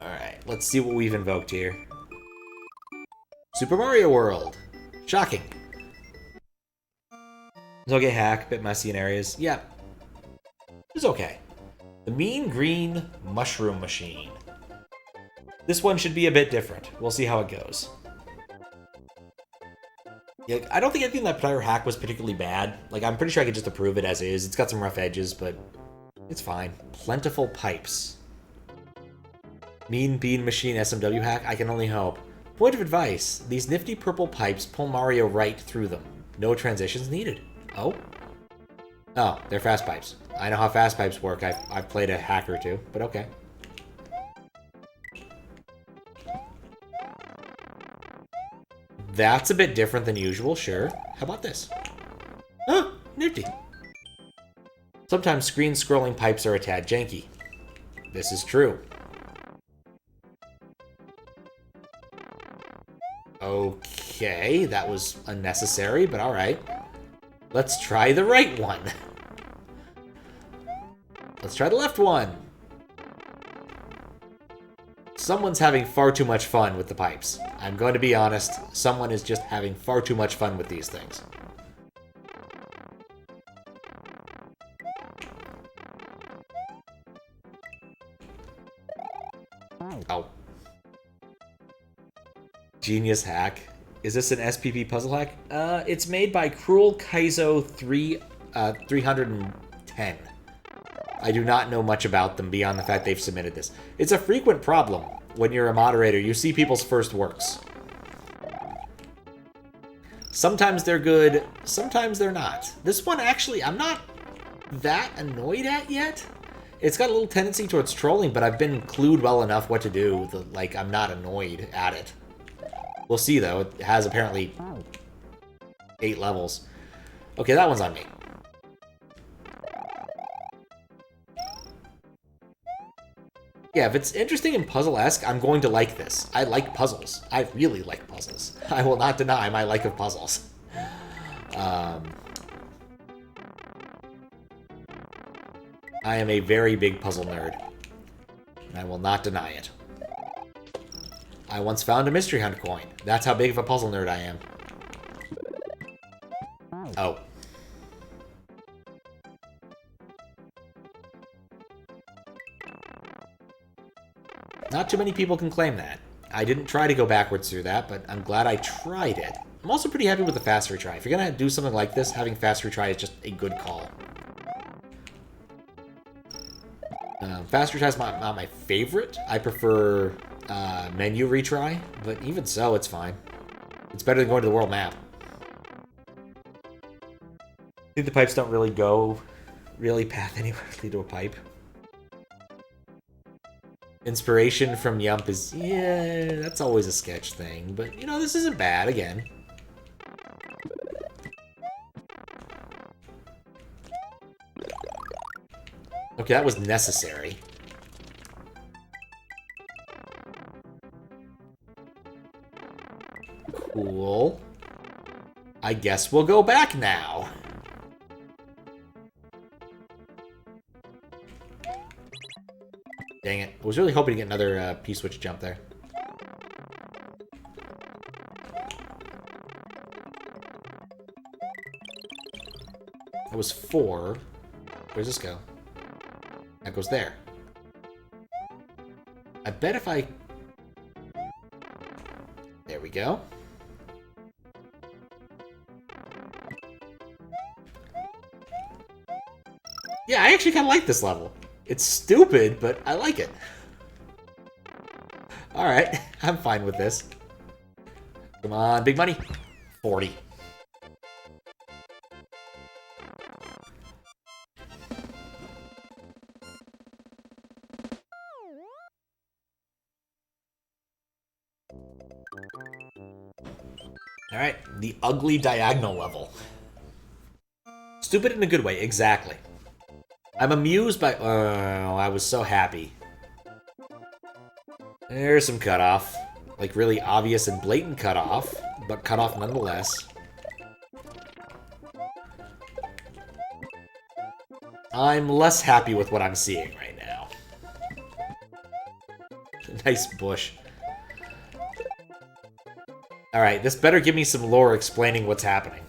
Alright, let's see what we've invoked here. Super Mario World. Shocking. It's okay, hack. Bit messy in areas. Yeah. It's okay. The Mean Green Mushroom Machine. This one should be a bit different. We'll see how it goes. Yeah, I don't think anything in that prior hack was particularly bad. Like, I'm pretty sure I could just approve it as is. It's got some rough edges, but it's fine. Plentiful Pipes. Mean Bean Machine SMW hack? I can only hope. Point of advice. These nifty purple pipes pull Mario right through them. No transitions needed. Oh? Oh, they're fast pipes. I know how fast pipes work. I've played a hack or two, but okay. That's a bit different than usual, sure. How about this? Oh, nifty. Sometimes screen-scrolling pipes are a tad janky. This is true. Okay, that was unnecessary, but alright. Let's try the right one. Let's try the left one. Someone's having far too much fun with the pipes. I'm going to be honest, someone is just having far too much fun with these things. Oh. Genius hack. Is this an SPP puzzle hack? It's made by Cruel Kaizo 310. I do not know much about them beyond the fact they've submitted this. It's a frequent problem when you're a moderator. You see people's first works. Sometimes they're good, sometimes they're not. This one, actually, I'm not that annoyed at yet. It's got a little tendency towards trolling, but I've been clued well enough what to do that, like, I'm not annoyed at it. We'll see, though. It has apparently 8 levels. Okay, that one's on me. Yeah, if it's interesting and puzzle-esque, I'm going to like this. I like puzzles. I really like puzzles. I will not deny my like of puzzles. I am a very big puzzle nerd. And I will not deny it. I once found a Mystery Hunt coin. That's how big of a puzzle nerd I am. Oh. Not too many people can claim that. I didn't try to go backwards through that, but I'm glad I tried it. I'm also pretty happy with the fast retry. If you're gonna do something like this, having fast retry is just a good call. Fast retry is not my favorite. I prefer menu retry, but even so, it's fine. It's better than going to the world map. I think the pipes don't really path anywhere lead to a pipe. Inspiration from Yump is, yeah, that's always a sketch thing, but, you know, this isn't bad, again. Okay, that was necessary. Cool. I guess we'll go back now. Dang it. I was really hoping to get another P-switch jump there. That was 4. Where's this go? That goes there. I bet if I... There we go. Yeah, I actually kind of like this level. It's stupid, but I like it. Alright, I'm fine with this. Come on, big money. 40. Alright, the ugly diagonal level. Stupid in a good way, exactly. I'm amused by... Oh, I was so happy. There's some cutoff. Like, really obvious and blatant cutoff, but cutoff nonetheless. I'm less happy with what I'm seeing right now. Nice bush. Alright, this better give me some lore explaining what's happening.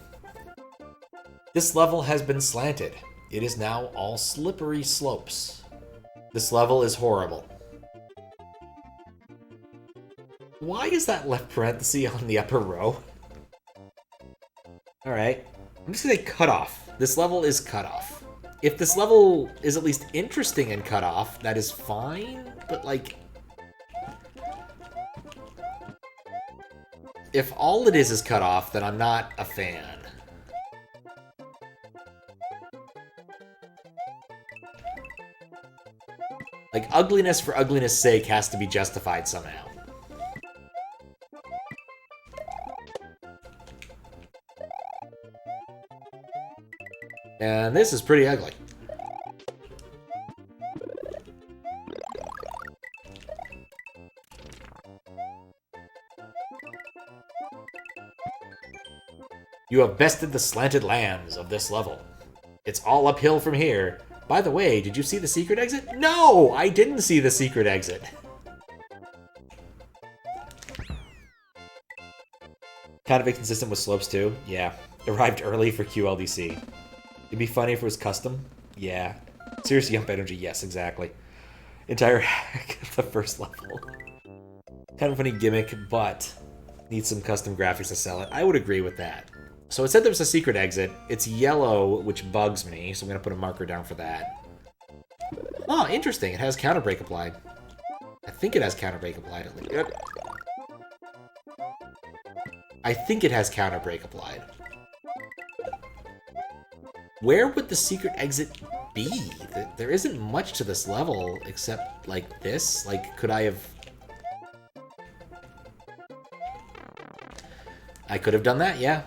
This level has been slanted. It is now all slippery slopes. This level is horrible. Why is that left parenthesis on the upper row? Alright. I'm just gonna say cut off. This level is cut off. If this level is at least interesting and cut off, that is fine, but like... if all it is cut off, then I'm not a fan. Like, ugliness for ugliness' sake has to be justified somehow. And this is pretty ugly. You have bested the slanted lands of this level. It's all uphill from here. By the way, did you see the secret exit? No! I didn't see the secret exit. Kind of inconsistent with slopes too? Yeah. Arrived early for QLDC. It'd be funny if it was custom? Yeah. Serious Yump Energy? Yes, exactly. Entire hack of the first level. Kind of funny gimmick, but needs some custom graphics to sell it. I would agree with that. So it said there was a secret exit. It's yellow, which bugs me, so I'm going to put a marker down for that. Oh, interesting. It has counter break applied. I think it has counter break applied at least. Yep. I think it has counter break applied. Where would the secret exit be? There isn't much to this level except, like, this. Like, could I have... I could have done that, yeah.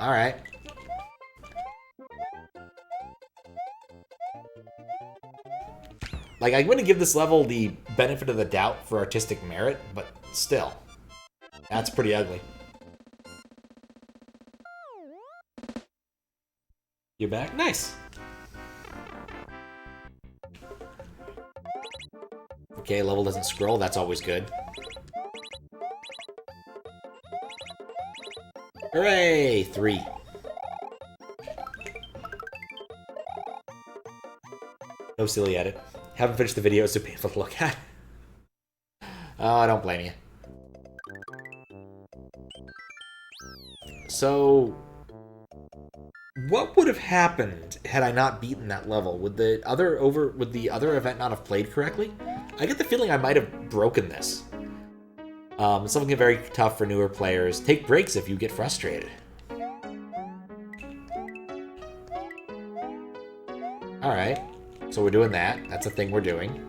Alright. Like, I'm going to give this level the benefit of the doubt for artistic merit, but still. That's pretty ugly. You're back? Nice! Okay, level doesn't scroll, that's always good. Hooray! 3. No silly edit. Haven't finished the video, it's too painful to look at. Oh, I don't blame you. So... what would have happened had I not beaten that level? Would the other event not have played correctly? I get the feeling I might have broken this. Something very tough for newer players. Take breaks if you get frustrated. Alright. So we're doing that. That's a thing we're doing.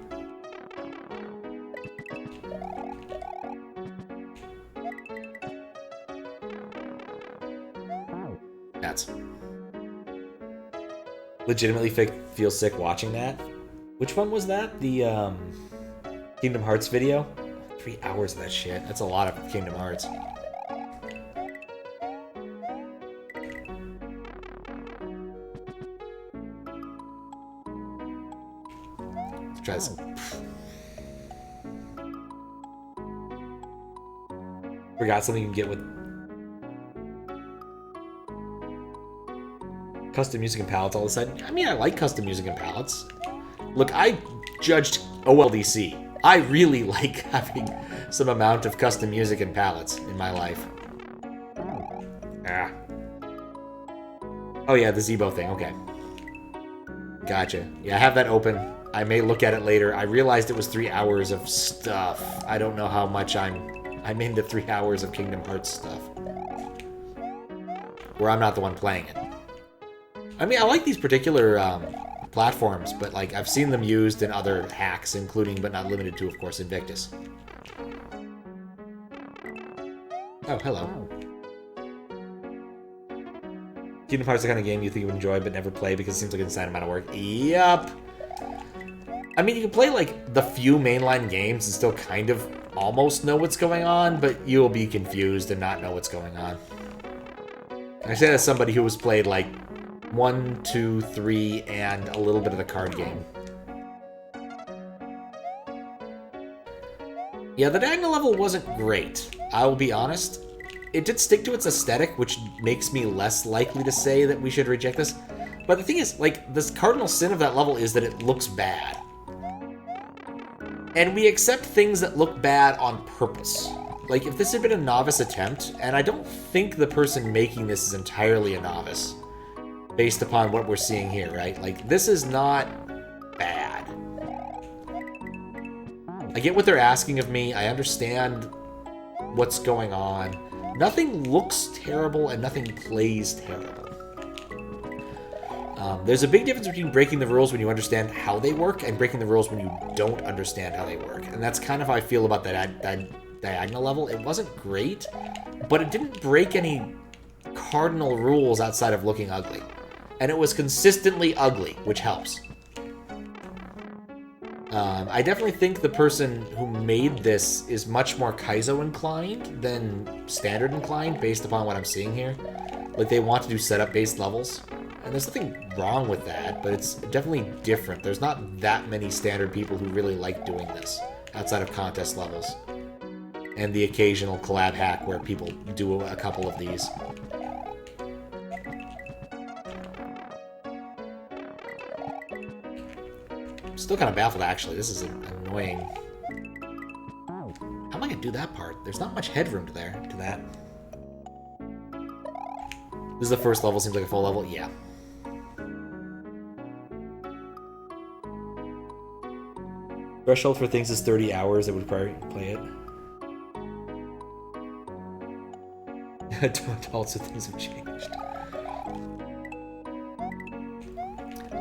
That's... legitimately feel sick watching that. Which one was that? The, Kingdom Hearts video? 3 hours of that shit. That's a lot of Kingdom Hearts. Let's try this. Forgot something you can get with custom music and palettes all of a sudden. I mean, I like custom music and palettes. Look, I judged OLDC. I really like having some amount of custom music and palettes in my life. Ah. Oh yeah, the Zebo thing, okay. Gotcha. Yeah, I have that open. I may look at it later. I realized it was 3 hours of stuff. I don't know how much I'm into 3 hours of Kingdom Hearts stuff. Where I'm not the one playing it. I mean, I like these particular platforms, but like I've seen them used in other hacks, including but not limited to, of course, Invictus. Oh, hello. Kingdom Hearts is the kind of game you think you would enjoy but never play because it seems like an insane amount of work. Yup. I mean, you can play like the few mainline games and still kind of almost know what's going on, but you'll be confused and not know what's going on. I say that as somebody who has played like 1, 2, 3, and a little bit of the card game. Yeah, the diagonal level wasn't great. I will be honest. It did stick to its aesthetic, which makes me less likely to say that we should reject this. But the thing is, like, this cardinal sin of that level is that it looks bad. And we accept things that look bad on purpose. Like, if this had been a novice attempt, and I don't think the person making this is entirely a novice, based upon what we're seeing here, right? Like, this is not bad. I get what they're asking of me. I understand what's going on. Nothing looks terrible, and nothing plays terrible. There's a big difference between breaking the rules when you understand how they work and breaking the rules when you don't understand how they work. And that's kind of how I feel about that diagonal level. It wasn't great, but it didn't break any cardinal rules outside of looking ugly. And it was consistently ugly, which helps. I definitely think the person who made this is much more Kaizo inclined than standard inclined based upon what I'm seeing here. Like, they want to do setup-based levels. And there's nothing wrong with that, but it's definitely different. There's not that many standard people who really like doing this outside of contest levels. And the occasional collab hack where people do a couple of these. I'm still kind of baffled, actually. This is annoying. How am I going to do that part? There's not much headroom to that. This is the first level. Seems like a full level. Yeah. Threshold for things is 30 hours. It would require you to play it. Also, things have changed.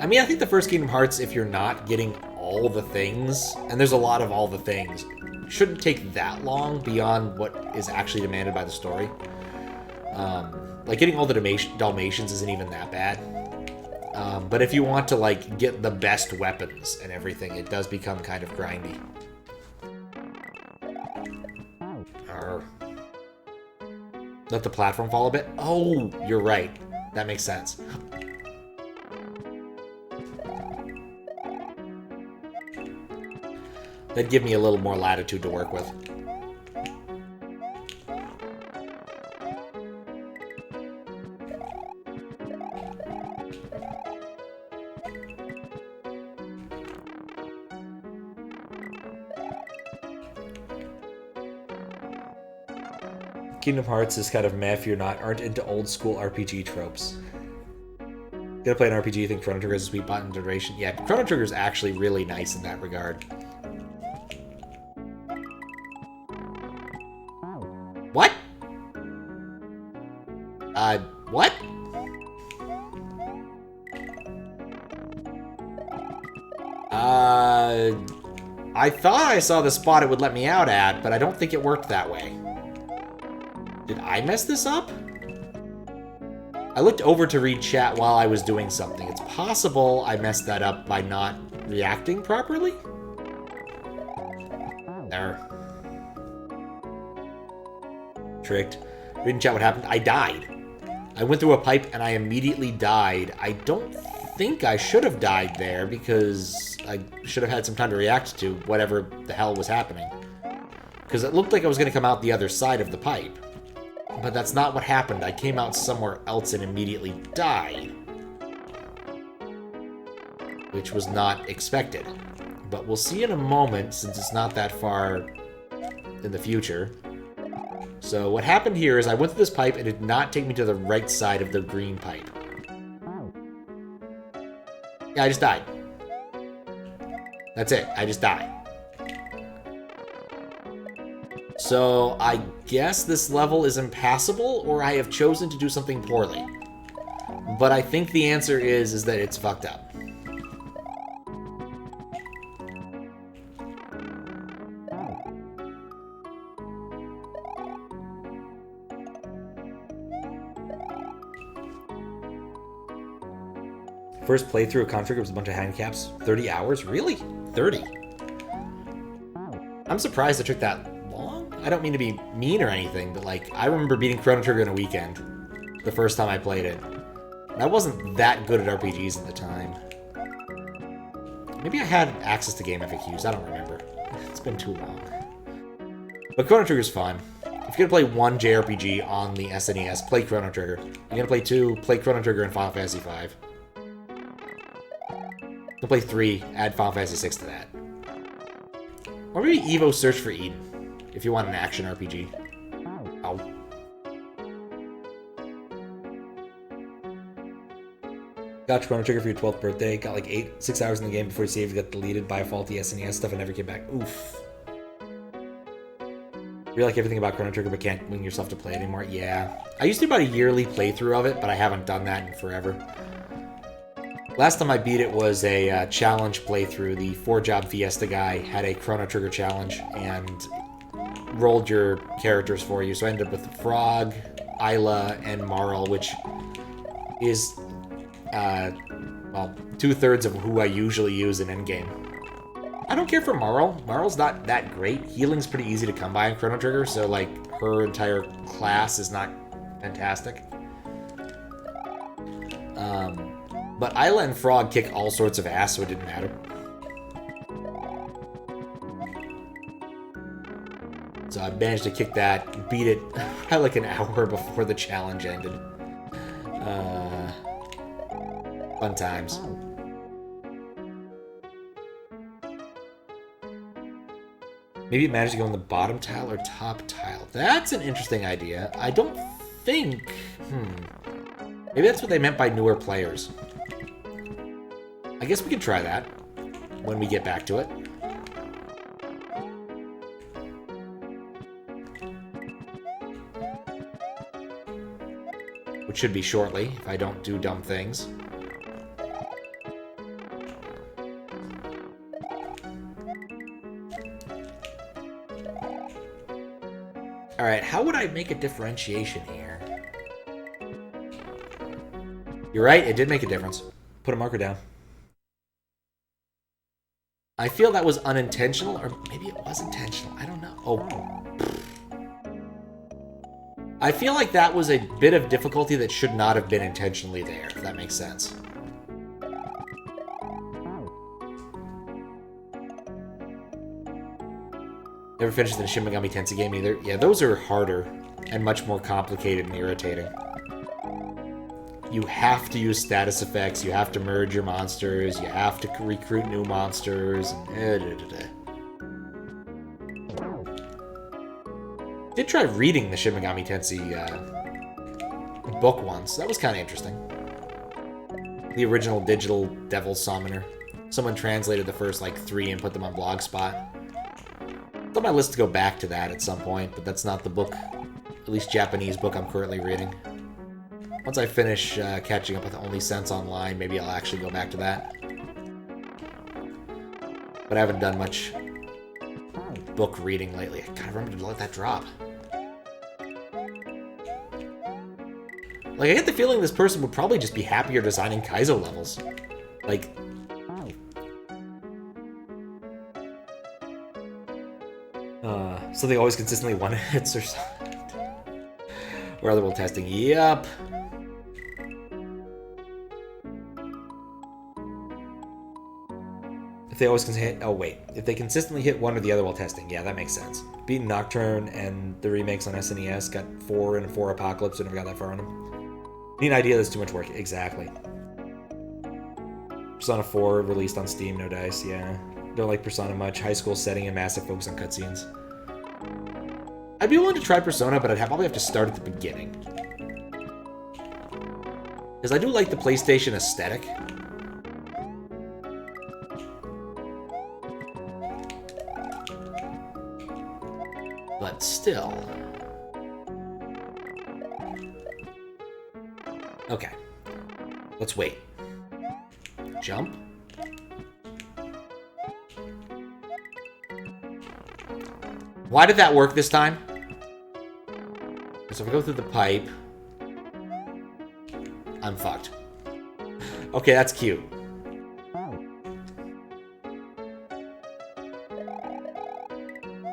I mean, I think the first Kingdom Hearts, if you're not getting all the things, and there's a lot of all the things, shouldn't take that long beyond what is actually demanded by the story. Like, getting all the Dalmatians isn't even that bad. But if you want to, like, get the best weapons and everything, it does become kind of grindy. Let the platform fall a bit? Oh, you're right. That makes sense. That'd give me a little more latitude to work with. Kingdom Hearts is kind of meh if you aren't into old school RPG tropes. Gotta play an RPG, you think Chrono Trigger is a sweet button duration? Yeah, Chrono Trigger is actually really nice in that regard. What? What? I thought I saw the spot it would let me out at, but I don't think it worked that way. Did I mess this up? I looked over to read chat while I was doing something. It's possible I messed that up by not reacting properly? There. Tricked. Reading chat what happened. I died. I went through a pipe and I immediately died. I don't think I should have died there because I should have had some time to react to whatever the hell was happening. Because it looked like I was going to come out the other side of the pipe. But that's not what happened. I came out somewhere else and immediately died. Which was not expected. But we'll see in a moment, since it's not that far in the future. So what happened here is I went through this pipe and it did not take me to the right side of the green pipe. Yeah, I just died. That's it. I just died. So I guess this level is impassable, or I have chosen to do something poorly. But I think the answer is that it's fucked up. First playthrough of Chrono Trigger was a bunch of handicaps. 30 hours? Really? 30? I'm surprised it took that long. I don't mean to be mean or anything, but like, I remember beating Chrono Trigger in a weekend. The first time I played it. And I wasn't that good at RPGs at the time. Maybe I had access to game FAQs, I don't remember. It's been too long. But Chrono Trigger's fun. If you're gonna play one JRPG on the SNES, play Chrono Trigger. You're gonna play 2, play Chrono Trigger and Final Fantasy V. You'll play 3, add Final Fantasy 6 to that. Or maybe Evo Search for Eden, if you want an action RPG. Oh. Got Chrono Trigger for your 12th birthday. Got like 6 hours in the game before your save got deleted by a faulty SNES stuff and never came back. Oof. Really like everything about Chrono Trigger, but can't wing yourself to play it anymore. Yeah. I used to do about a yearly playthrough of it, but I haven't done that in forever. Last time I beat it was a challenge playthrough. The 4-job Fiesta guy had a Chrono Trigger challenge and rolled your characters for you. So I ended up with Frog, Isla, and Marl, which is, well, 2/3 of who I usually use in endgame. I don't care for Marl. Marl's not that great. Healing's pretty easy to come by in Chrono Trigger, so, like, her entire class is not fantastic. But Isla and Frog kick all sorts of ass, so it didn't matter. So I managed to kick that, beat it by like an hour before the challenge ended. Fun times. Maybe manage to go on the bottom tile or top tile. That's an interesting idea. I don't think... Maybe that's what they meant by newer players. I guess we can try that when we get back to it. Which should be shortly, if I don't do dumb things. Alright, how would I make a differentiation here? You're right, it did make a difference. Put a marker down. I feel that was unintentional, or maybe it was intentional. I don't know. Oh. I feel like that was a bit of difficulty that should not have been intentionally there, if that makes sense. Never finished the Shin Megami Tensei game either. Yeah, those are harder and much more complicated and irritating. You have to use status effects, you have to merge your monsters, you have to recruit new monsters, and Did try reading the Shin Megami Tensei book once. That was kind of interesting. The original digital Devil Summoner. Someone translated the first, like, 3 and put them on Blogspot. It's on my list to go back to that at some point, but that's not the book, at least Japanese book I'm currently reading. Once I finish catching up with Only Sense Online, maybe I'll actually go back to that. But I haven't done much book reading lately. I gotta remember to let that drop. Like, I get the feeling this person would probably just be happier designing Kaizo levels. Like... so they always consistently one-hits or something. Or other world testing. Yep. If they always can hit... Oh, wait. If they consistently hit one or the other while testing. Yeah, that makes sense. Beating Nocturne and the remakes on SNES got 4 and 4 Apocalypse. I never got that far on them. Need an idea that's too much work. Exactly. Persona 4 released on Steam, no dice. Yeah. Don't like Persona much. High school setting and massive focus on cutscenes. I'd be willing to try Persona, but I'd probably have to start at the beginning. Because I do like the PlayStation aesthetic. But still. Okay. Let's wait. Jump. Why did that work this time? So if I go through the pipe, I'm fucked. Okay, that's cute.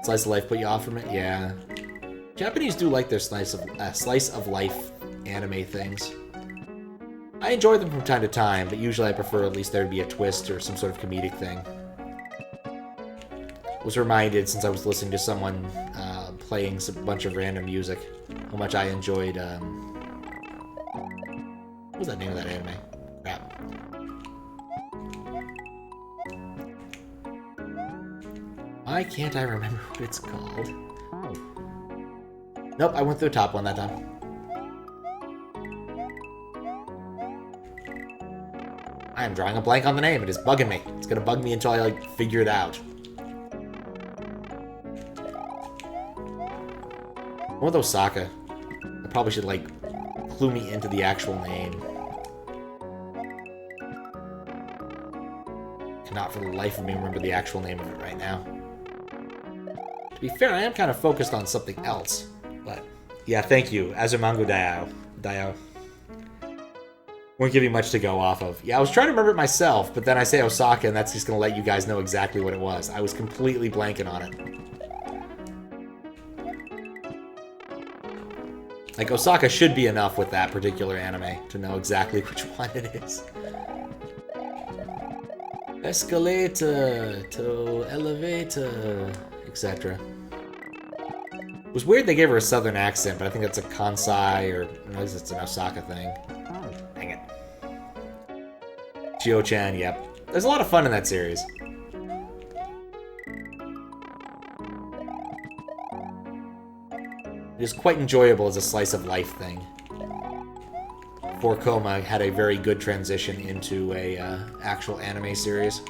Slice of life put you off from it? Yeah. Japanese do like their slice of life anime things. I enjoy them from time to time, but usually I prefer at least there to be a twist or some sort of comedic thing. Was reminded, since I was listening to someone playing a bunch of random music. How much I enjoyed, what was that name of that anime? Crap. Why can't I remember what it's called? Nope, I went through the top one that time. I am drawing a blank on the name. It is bugging me. It's gonna bug me until I, like, figure it out. One with Osaka. I probably should, like, clue me into the actual name. Cannot for the life of me remember the actual name of it right now. To be fair, I am kind of focused on something else. But, yeah, thank you. Azumango Daio. Won't give you much to go off of. Yeah, I was trying to remember it myself, but then I say Osaka, and that's just going to let you guys know exactly what it was. I was completely blanking on it. Like, Osaka should be enough with that particular anime to know exactly which one it is. Escalator to elevator, etc. It was weird they gave her a southern accent, but I think that's a Kansai, or no, it's an Osaka thing. Dang it. Chio-chan, yep. There's a lot of fun in that series. It is quite enjoyable as a slice of life thing. 4-Koma had a very good transition into a actual anime series.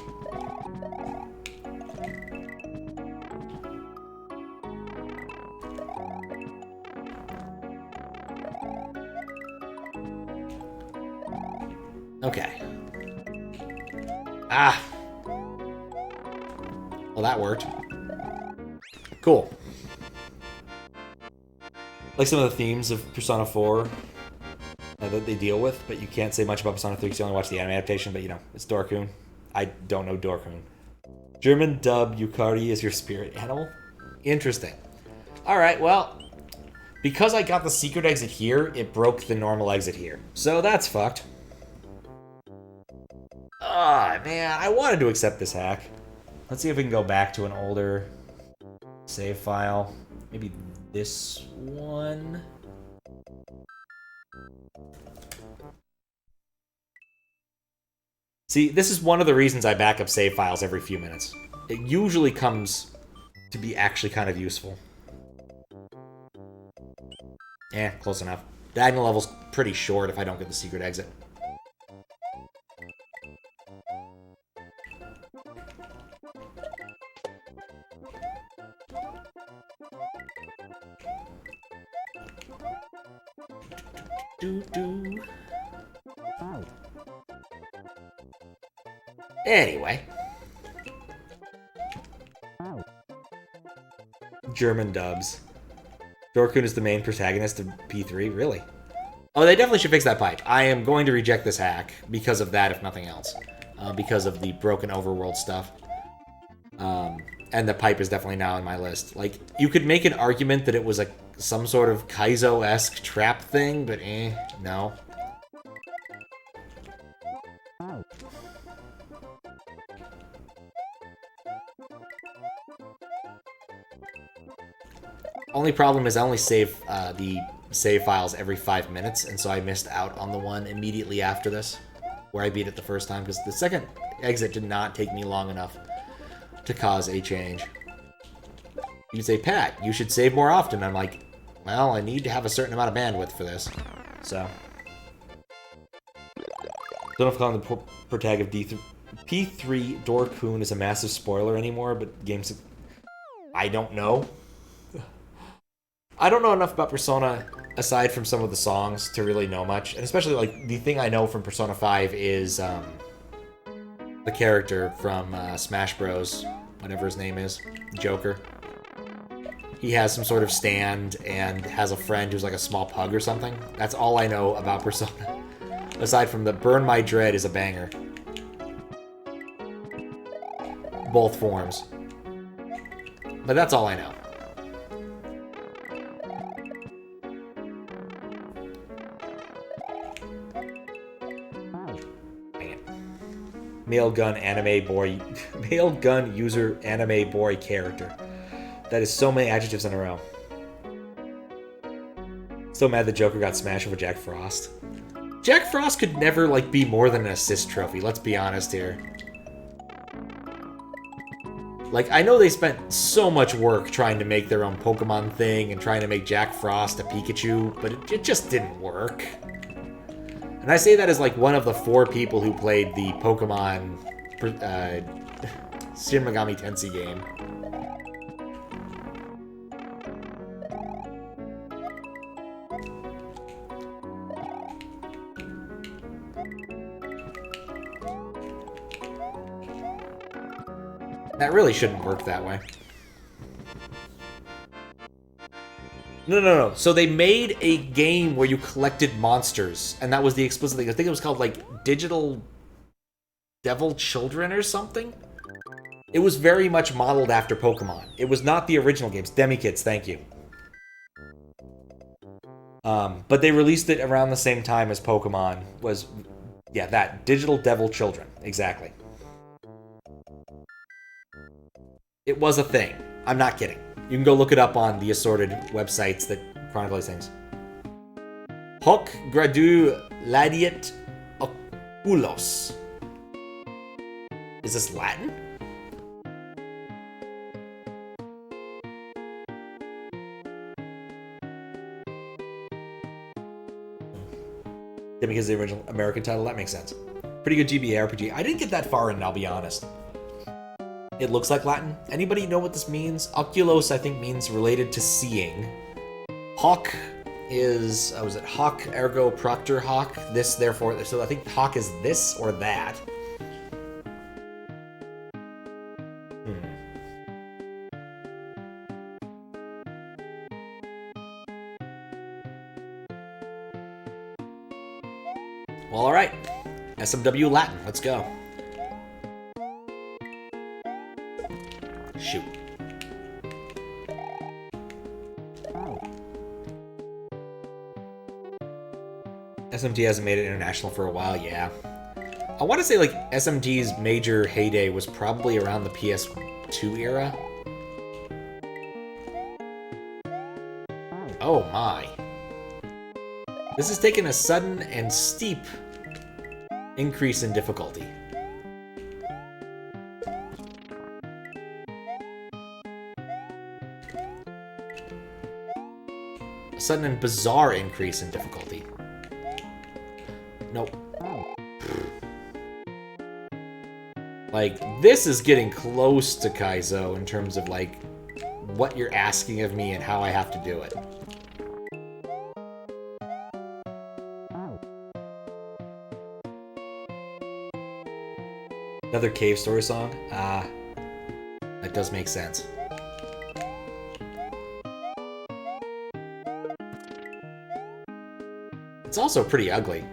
Okay. Ah! Well, that worked. Cool. Like some of the themes of Persona 4 that they deal with, but you can't say much about Persona 3 because you only watch the anime adaptation, but you know, it's Dorkun. I don't know Dorkun. German dub, Yukari is your spirit animal? Interesting. Alright, well, because I got the secret exit here, it broke the normal exit here. So that's fucked. Ah, man, I wanted to accept this hack. Let's see if we can go back to an older save file. Maybe this one. See, this is one of the reasons I back up save files every few minutes. It usually comes to be actually kind of useful. Eh, close enough. Diagonal level's pretty short if I don't get the secret exit. Anyway. German dubs. Dorkun is the main protagonist of P3? Really? Oh, they definitely should fix that pipe. I am going to reject this hack because of that, if nothing else. Because of the broken overworld stuff. And the pipe is definitely now on my list. Like, you could make an argument that it was some sort of Kaizo-esque trap thing, but no. Only problem is I only save the save files every 5 minutes, and so I missed out on the one immediately after this, where I beat it the first time, because the second exit did not take me long enough to cause a change. You say, Pat, you should save more often. I'm like, well, I need to have a certain amount of bandwidth for this, so. Don't know if calling the protagonist of P3 Dorkun is a massive spoiler anymore, but games... I don't know. I don't know enough about Persona, aside from some of the songs, to really know much. And especially, like, the thing I know from Persona 5 is, the character from Smash Bros, whatever his name is, Joker. He has some sort of stand and has a friend who's like a small pug or something. That's all I know about Persona. Aside from the Burn My Dread is a banger. Both forms. But that's all I know. Male gun anime boy, male gun user anime boy character. That is so many adjectives in a row. Still mad the Joker got smashed over Jack Frost. Jack Frost could never, like, be more than an assist trophy, let's be honest here. Like, I know they spent so much work trying to make their own Pokemon thing and trying to make Jack Frost a Pikachu, but it just didn't work. And I say that as, like, one of the 4 people who played the Pokemon Shin Megami Tensei game. That really shouldn't work that way. No. So they made a game where you collected monsters, and that was the explicit thing. I think it was called, like, Digital Devil Children or something? It was very much modeled after Pokemon. It was not the original games. Demi-Kids, thank you. But they released it around the same time as Pokemon was... Yeah, that. Digital Devil Children. Exactly. It was a thing. I'm not kidding. You can go look it up on the assorted websites that chronicle these things. Hoc gradu ladiet oculos. Is this Latin? Yeah, because the original American title, that makes sense. Pretty good GBA RPG. I didn't get that far in, I'll be honest. It looks like Latin. Anybody know what this means? Oculos, I think, means related to seeing. Hoc is... was it hoc ergo proctor hoc? This, therefore... So I think hoc is this or that. Well, alright. SMW Latin. Let's go. Shoot. SMT hasn't made it international for a while, yeah. I want to say, like, SMT's major heyday was probably around the PS2 era. Oh my. This has taken a sudden and steep increase in difficulty. A sudden and bizarre increase in difficulty. Nope. Like, this is getting close to Kaizo in terms of, like, what you're asking of me and how I have to do it. Another cave story song? Ah, that does make sense. It's also pretty ugly.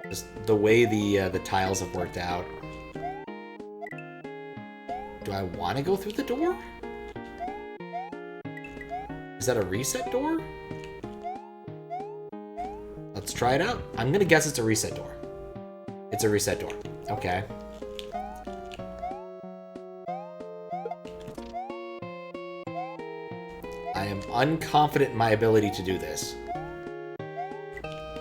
Just the way the tiles have worked out. Do I want to go through the door? Is that a reset door? Let's try it out. I'm gonna guess it's a reset door. It's a reset door. Okay. I am unconfident in my ability to do this.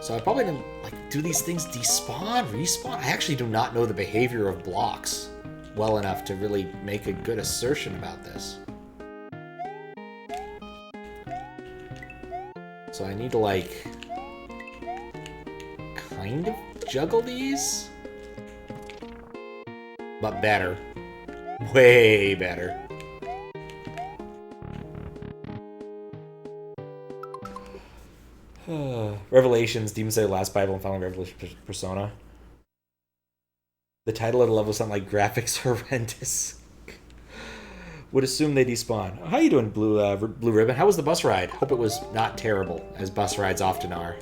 So I probably didn't, like, do these things despawn, respawn? I actually do not know the behavior of blocks well enough to really make a good assertion about this. So I need to, like, kind of juggle these? But better. Way better. Revelations, Demon Slayer, Last Bible, and Final Revelation Persona. The title of the level sound like Graphics Horrendous. Would assume they despawn. How you doing, Blue Ribbon? How was the bus ride? Hope it was not terrible, as bus rides often are.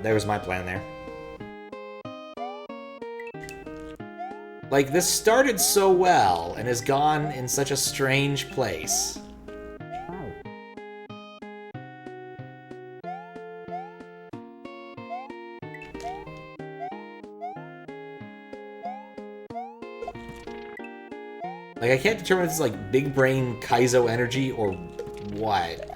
There was my plan there. Like, this started so well and has gone in such a strange place. Like, I can't determine if it's like big brain Kaizo energy or what.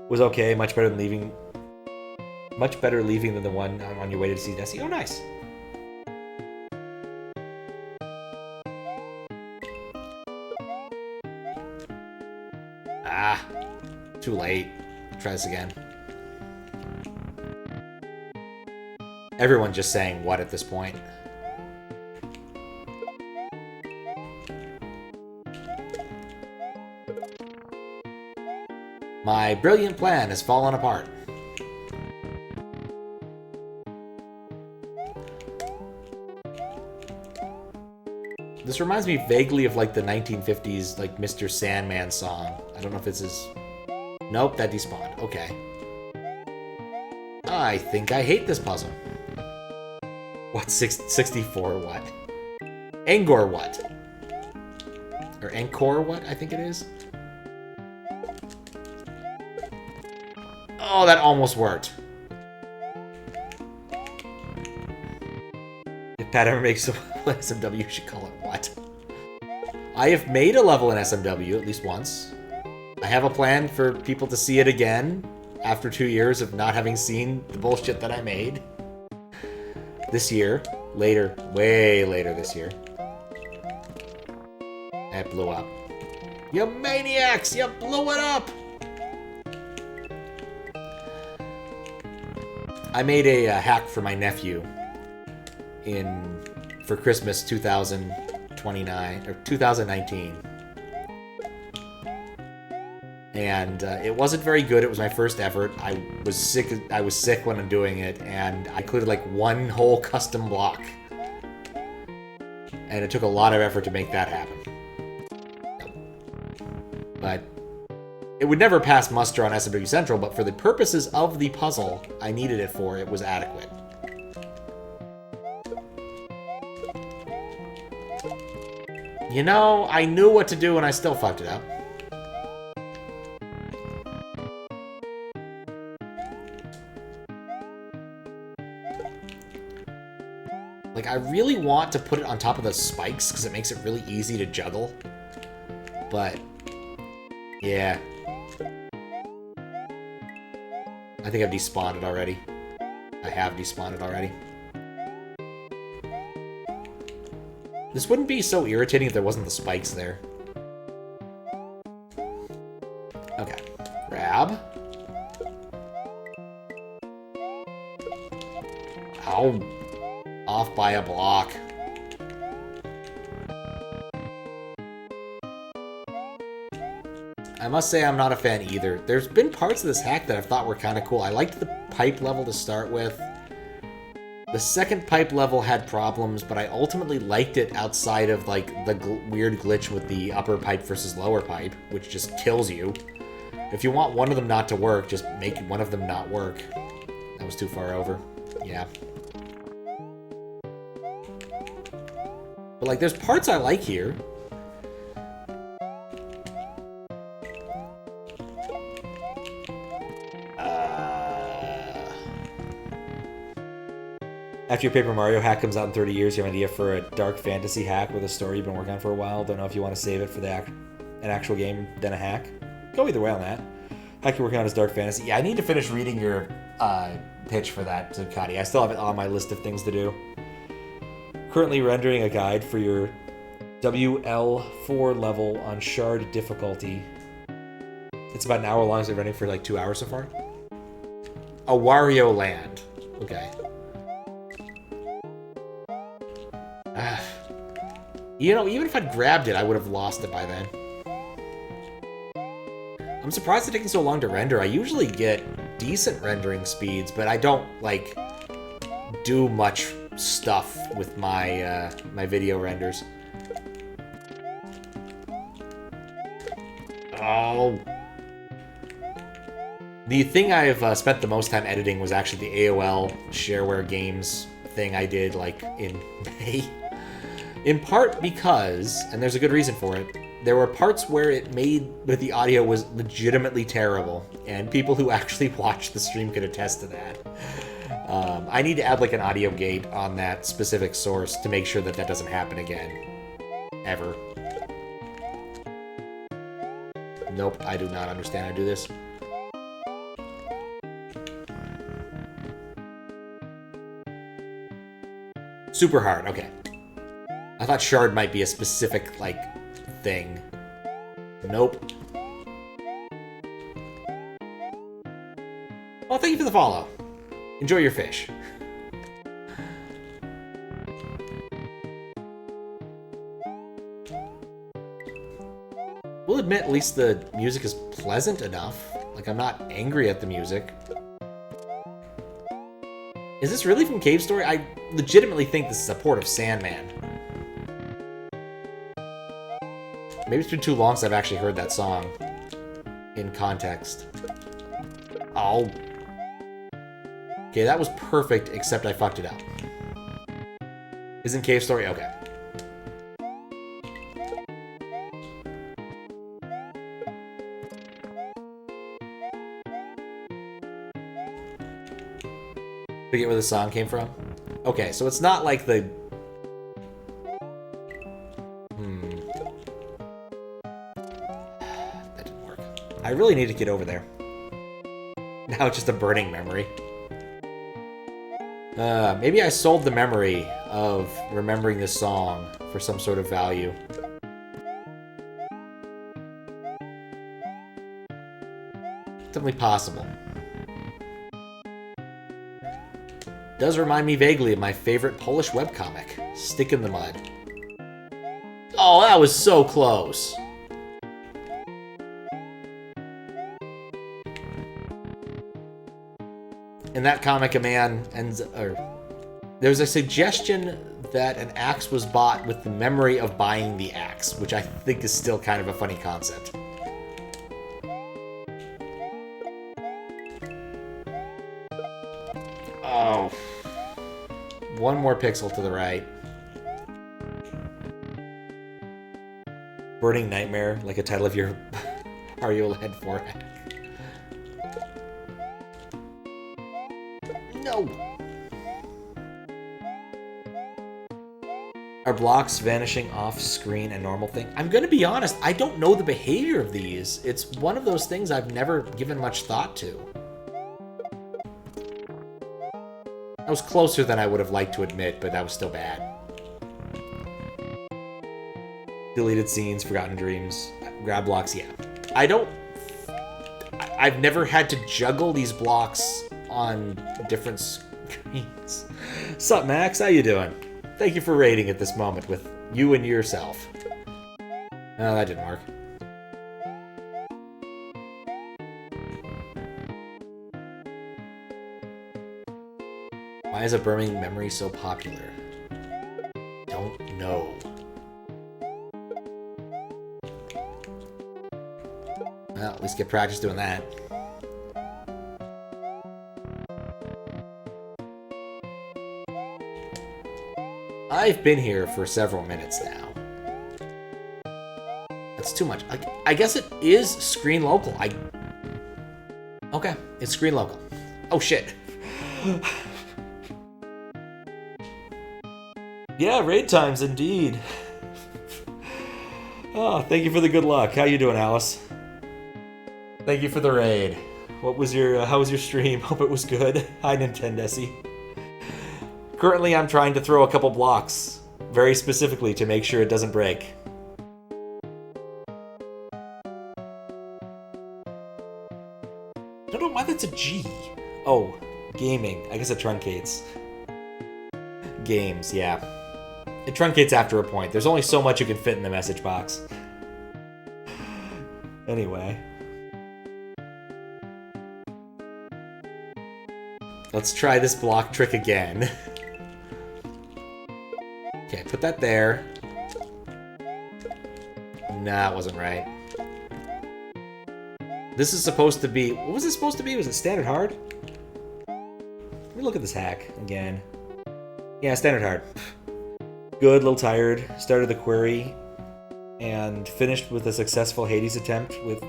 Was okay, much better than leaving. Much better leaving than the one on your way to see Nessie. Oh, nice. Ah, too late. Try this again. Everyone's just saying what at this point. My brilliant plan has fallen apart. This reminds me vaguely of like the 1950s like Mr. Sandman song. I don't know if this is... Nope, that despawned. Okay. I think I hate this puzzle. What? 64 what? Angor what? Or Angkor what, I think it is? Oh, that almost worked. If Pat ever makes a SMW, you should call it what? I have made a level in SMW at least once. I have a plan for people to see it again after 2 years of not having seen the bullshit that I made. This year. Later. Way later this year. It blew up. You maniacs! You blew it up! I made a hack for my nephew for Christmas 2019. And it wasn't very good. It was my first effort. I was sick when I'm doing it, and I included like one whole custom block. And it took a lot of effort to make that happen. But it would never pass muster on SMW Central, but for the purposes of the puzzle I needed it for, it was adequate. You know, I knew what to do and I still fucked it up. Like, I really want to put it on top of the spikes because it makes it really easy to juggle. But, yeah. I think I've despawned it already. I have despawned it already. This wouldn't be so irritating if there wasn't the spikes there. Okay. Grab. Ow. Off by a block. I must say I'm not a fan either. There's been parts of this hack that I've thought were kind of cool. I liked the pipe level to start with. The second pipe level had problems, but I ultimately liked it outside of like the weird glitch with the upper pipe versus lower pipe, which just kills you. If you want one of them not to work, just make one of them not work. That was too far over. Yeah. But like, there's parts I like here. After your Paper Mario hack comes out in 30 years, you have an idea for a dark fantasy hack with a story you've been working on for a while. Don't know if you want to save it for an actual game, then a hack. Go either way on that. Hack you're working on is dark fantasy. Yeah, I need to finish reading your pitch for that to Kadi. I still have it on my list of things to do. Currently rendering a guide for your WL4 level on Shard difficulty. It's about an hour long, so it's running for like 2 hours so far. A Wario Land. Okay. You know, even if I'd grabbed it, I would have lost it by then. I'm surprised it's taking so long to render. I usually get decent rendering speeds, but I don't, like, do much stuff with my my video renders. Oh. The thing I've spent the most time editing was actually the AOL shareware games thing I did, like, in May. In part because, and there's a good reason for it, there were parts where the audio was legitimately terrible, and people who actually watched the stream could attest to that. I need to add like an audio gate on that specific source to make sure that that doesn't happen again. Ever. Nope, I do not understand how to do this. Super hard, okay. I thought shard might be a specific, like, thing. Nope. Well, thank you for the follow. Enjoy your fish. We'll admit at least the music is pleasant enough. Like, I'm not angry at the music. Is this really from Cave Story? I legitimately think this is a port of Sandman. Maybe it's been too long since I've actually heard that song in context. Oh. Okay, that was perfect, except I fucked it up. Isn't Cave Story? Okay. Forget where the song came from? Okay, so it's not like the... That didn't work. I really need to get over there. Now it's just a burning memory. Maybe I sold the memory of remembering this song for some sort of value. Definitely possible. Does remind me vaguely of my favorite Polish webcomic, Stick in the Mud. Oh, that was so close. In that comic, a man ends... There's a suggestion that an axe was bought with the memory of buying the axe, which I think is still kind of a funny concept. Oh. One more pixel to the right. Burning Nightmare, like a title of your Are You Head 4 hack. No! Are blocks vanishing off screen a normal thing? I'm gonna be honest, I don't know the behavior of these. It's one of those things I've never given much thought to. I was closer than I would have liked to admit, but that was still bad. Deleted scenes, forgotten dreams, grab blocks, yeah. I've never had to juggle these blocks on different screens. Sup, Max? How you doing? Thank you for raiding at this moment with you and yourself. Oh, that didn't work. Why is a burning memory so popular? Don't know. Well, at least get practice doing that. I've been here for several minutes now. That's too much. I guess it is screen local. Okay, it's screen local. Oh shit. Yeah, raid times indeed. Oh, thank you for the good luck. How you doing, Alice? Thank you for the raid. What was your how was your stream? Hope it was good. Hi, Nintendesi. Currently, I'm trying to throw a couple blocks, very specifically to make sure it doesn't break. I don't know why that's a G. Oh, gaming. I guess it truncates. Games, yeah. It truncates after a point. There's only so much you can fit in the message box. Anyway. Let's try this block trick again. Okay, put that there. Nah, it wasn't right. This is supposed to be... What was it supposed to be? Was it standard hard? Let me look at this hack again. Yeah, standard hard. Good, a little tired. Started the query and finished with a successful Hades attempt with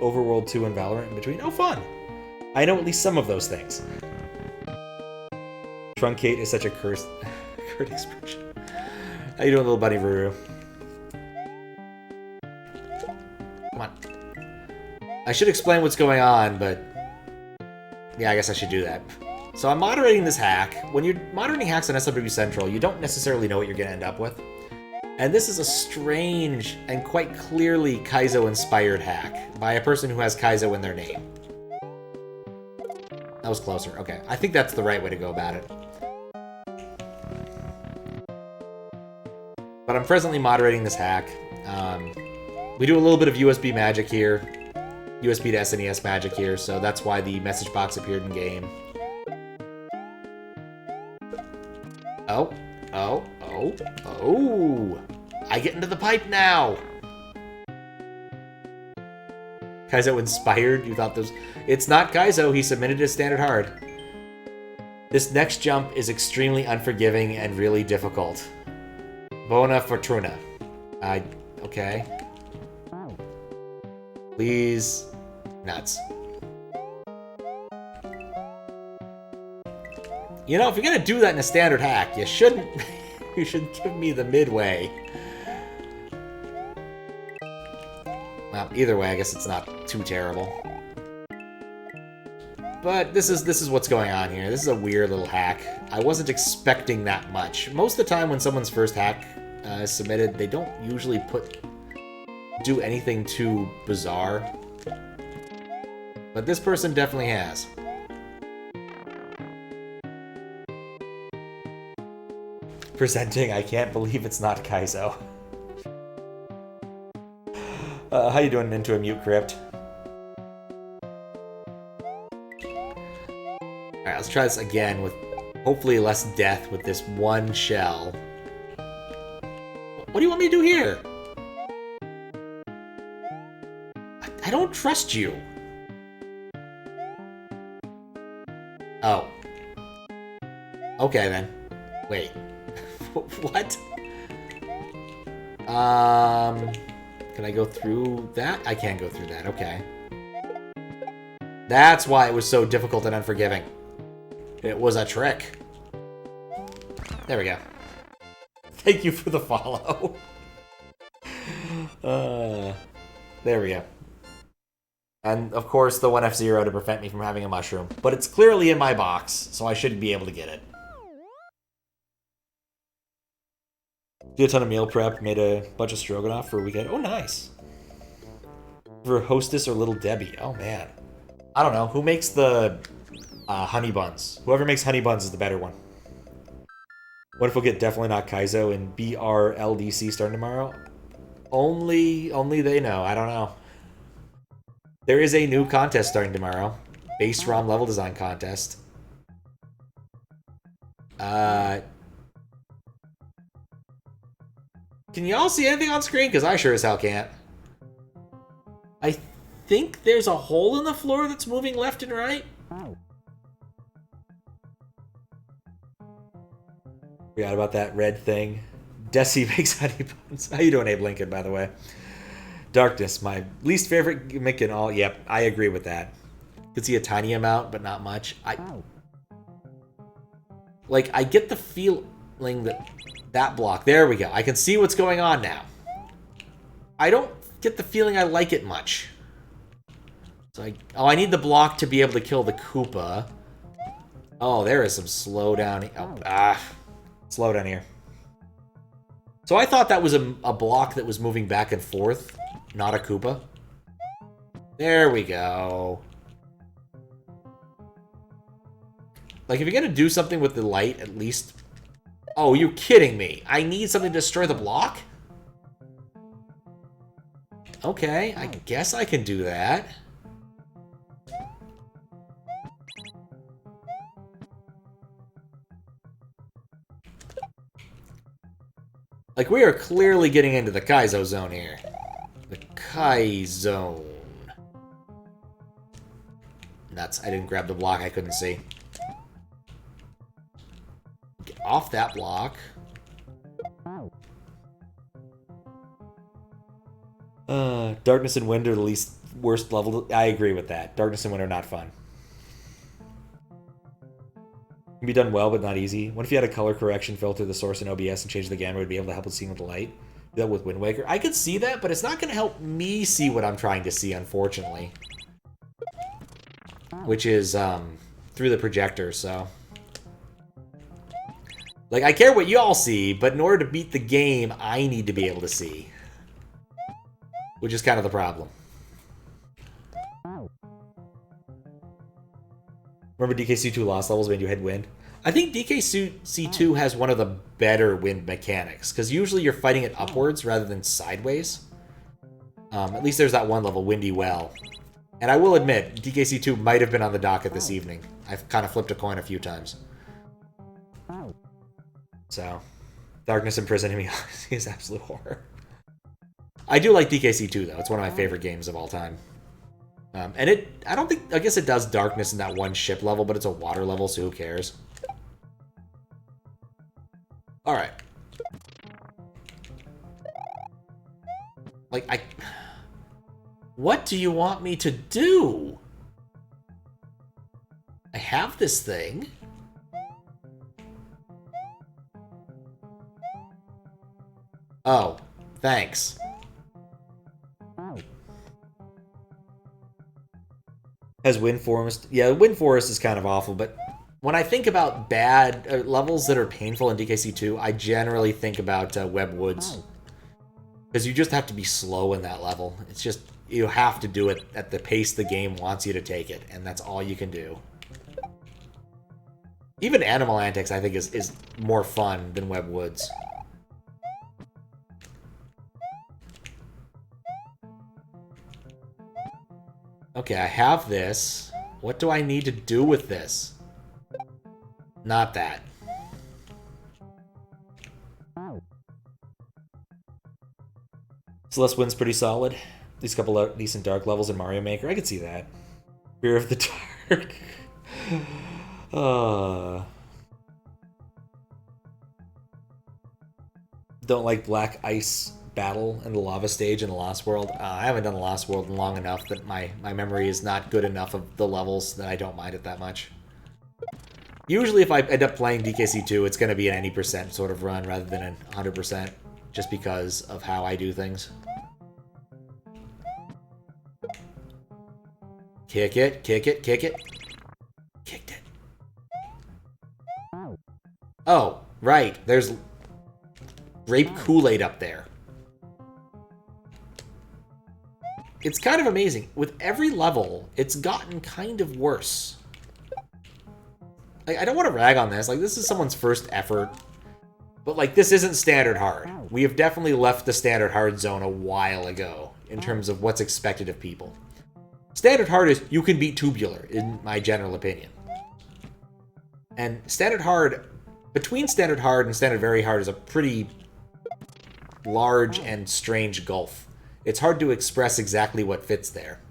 Overworld 2 and Valorant in between. Oh, fun! I know at least some of those things. Truncate is such a cursed expression. How you doing, little bunny Ruru? Come on. I should explain what's going on, but... yeah, I guess I should do that. So I'm moderating this hack. When you're moderating hacks on SMW Central, you don't necessarily know what you're going to end up with. And this is a strange and quite clearly Kaizo-inspired hack by a person who has Kaizo in their name. That was closer. Okay, I think that's the right way to go about it. But I'm presently moderating this hack. We do a little bit of USB magic here. USB to SNES magic here, so that's why the message box appeared in game. Oh. I get into the pipe now! Kaizo inspired? You thought those... It's not Kaizo, he submitted as standard hard. This next jump is extremely unforgiving and really difficult. Bona Fortuna. Okay. Please. Nuts. You know, if you're gonna do that in a standard hack, you shouldn't... you should give me the midway. Well, either way, I guess it's not too terrible. But this is what's going on here. This is a weird little hack. I wasn't expecting that much. Most of the time when someone's first hack is submitted, they don't usually do anything too bizarre. But this person definitely has. Presenting, I can't believe it's not Kaizo. How you doing, Into a Mute Crypt? Alright, let's try this again with hopefully less death with this one shell. What do you want me to do here? I don't trust you. Oh. Okay, then. Wait. What? Can I go through that? I can't go through that. Okay. That's why it was so difficult and unforgiving. It was a trick. There we go. Thank you for the follow. There we go. And, of course, the 1F0 to prevent me from having a mushroom. But it's clearly in my box, so I should be able to get it. Did a ton of meal prep, made a bunch of stroganoff for a weekend. Oh, nice. For Hostess or Little Debbie. Oh, man. I don't know. Who makes the honey buns? Whoever makes honey buns is the better one. What if we'll get Definitely Not Kaizo and BRLDC starting tomorrow? Only they know. I don't know. There is a new contest starting tomorrow. Base ROM level design contest. Can y'all see anything on screen? Because I sure as hell can't. I think there's a hole in the floor that's moving left and right. Forgot about that red thing. Desi makes honey buns. How you doing, Abe Lincoln, by the way? Darkness, my least favorite gimmick in all. Yep, I agree with that. Could see a tiny amount, but not much. I get the feeling that that block. There we go. I can see what's going on now. I don't get the feeling I like it much. So I need the block to be able to kill the Koopa. Oh, there is some slowdown. Slowdown here. So I thought that was a block that was moving back and forth, not a Koopa. There we go. Like, if you're gonna do something with the light, at least... Oh, you're kidding me. I need something to destroy the block? Okay, I guess I can do that. Like, we are clearly getting into the Kaizo zone here. The Kaizo. Nuts. I didn't grab the block I couldn't see. Get off that block. Darkness and Wind are the least worst level. I agree with that. Darkness and Wind are not fun. Can be done well, but not easy. What if you had a color correction filter the source in OBS and change the gamma? It would be able to help with seeing with the light. Do that with Wind Waker. I could see that, but it's not going to help me see what I'm trying to see, unfortunately. Which is through the projector, so... Like, I care what y'all see, but in order to beat the game, I need to be able to see. Which is kind of the problem. Remember DKC2 lost levels when you had wind? I think DKC2 has one of the better wind mechanics, because usually you're fighting it upwards rather than sideways. At least there's that one level, Windy Well. And I will admit, DKC2 might have been on the docket this evening. I've kind of flipped a coin a few times. So, Darkness imprisoning me is absolute horror. I do like DKC2 though. It's one of my favorite games of all time. And I guess it does Darkness in that one ship level, but it's a water level, so who cares? Alright. Like, what do you want me to do? I have this thing. Oh, thanks. Has Wind Forest... Yeah, Wind Forest is kind of awful, but when I think about bad levels that are painful in DKC2, I generally think about Web Woods. Because you just have to be slow in that level. It's just, you have to do it at the pace the game wants you to take it, and that's all you can do. Even Animal Antics, I think, is more fun than Web Woods. Okay, I have this. What do I need to do with this? Not that. Celeste Wind's pretty solid. These couple of decent dark levels in Mario Maker. I could see that. Fear of the Dark. Don't like Black Ice Battle and the Lava Stage in the Lost World. I haven't done the Lost World in long enough that my memory is not good enough of the levels that I don't mind it that much. Usually if I end up playing DKC2, it's going to be an any percent sort of run rather than an 100%, just because of how I do things. Kick it, kick it, kick it. Kicked it. Oh, right. There's grape Kool-Aid up there. It's kind of amazing. With every level, it's gotten kind of worse. Like, I don't want to rag on this. Like, this is someone's first effort. But, like, this isn't standard hard. We have definitely left the standard hard zone a while ago in terms of what's expected of people. Standard hard is you can beat tubular, in my general opinion. And standard hard, between standard hard and standard very hard is a pretty large and strange gulf. It's hard to express exactly what fits there.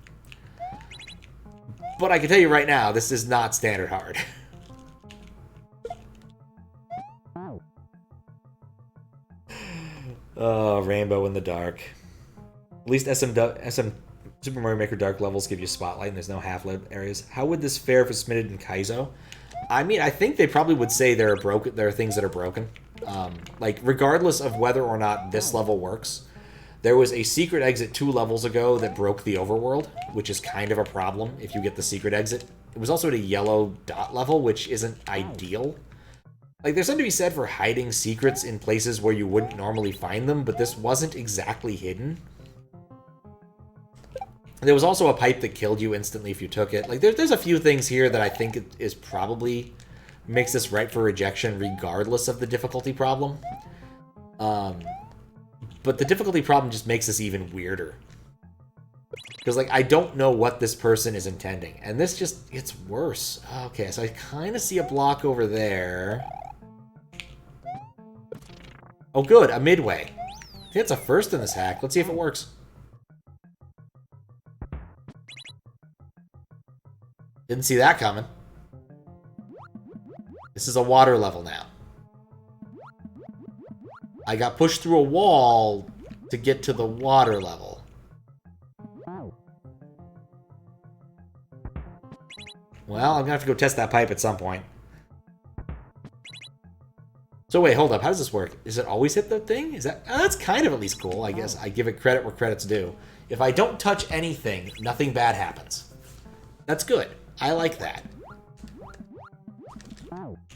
But I can tell you right now, this is not standard hard. Oh, Rainbow in the Dark. At least Super Mario Maker Dark levels give you spotlight and there's no half-lit areas. How would this fare if it's submitted in Kaizo? I mean, I think they probably would say there are things that are broken. Like, regardless of whether or not this level works, there was a secret exit 2 levels ago that broke the overworld, which is kind of a problem if you get the secret exit. It was also at a yellow dot level, which isn't ideal. Like, there's something to be said for hiding secrets in places where you wouldn't normally find them, but this wasn't exactly hidden. There was also a pipe that killed you instantly if you took it. Like, there's a few things here that I think is probably makes this ripe for rejection regardless of the difficulty problem. But the difficulty problem just makes this even weirder. Because, like, I don't know what this person is intending. And this just gets worse. Okay, so I kind of see a block over there. Oh, good, a midway. I think it's a first in this hack. Let's see if it works. Didn't see that coming. This is a water level now. I got pushed through a wall to get to the water level. Well, I'm gonna have to go test that pipe at some point. So wait, hold up. How does this work? Does it always hit the thing? Is that... Oh, that's kind of at least cool, I guess. I give it credit where credit's due. If I don't touch anything, nothing bad happens. That's good. I like that.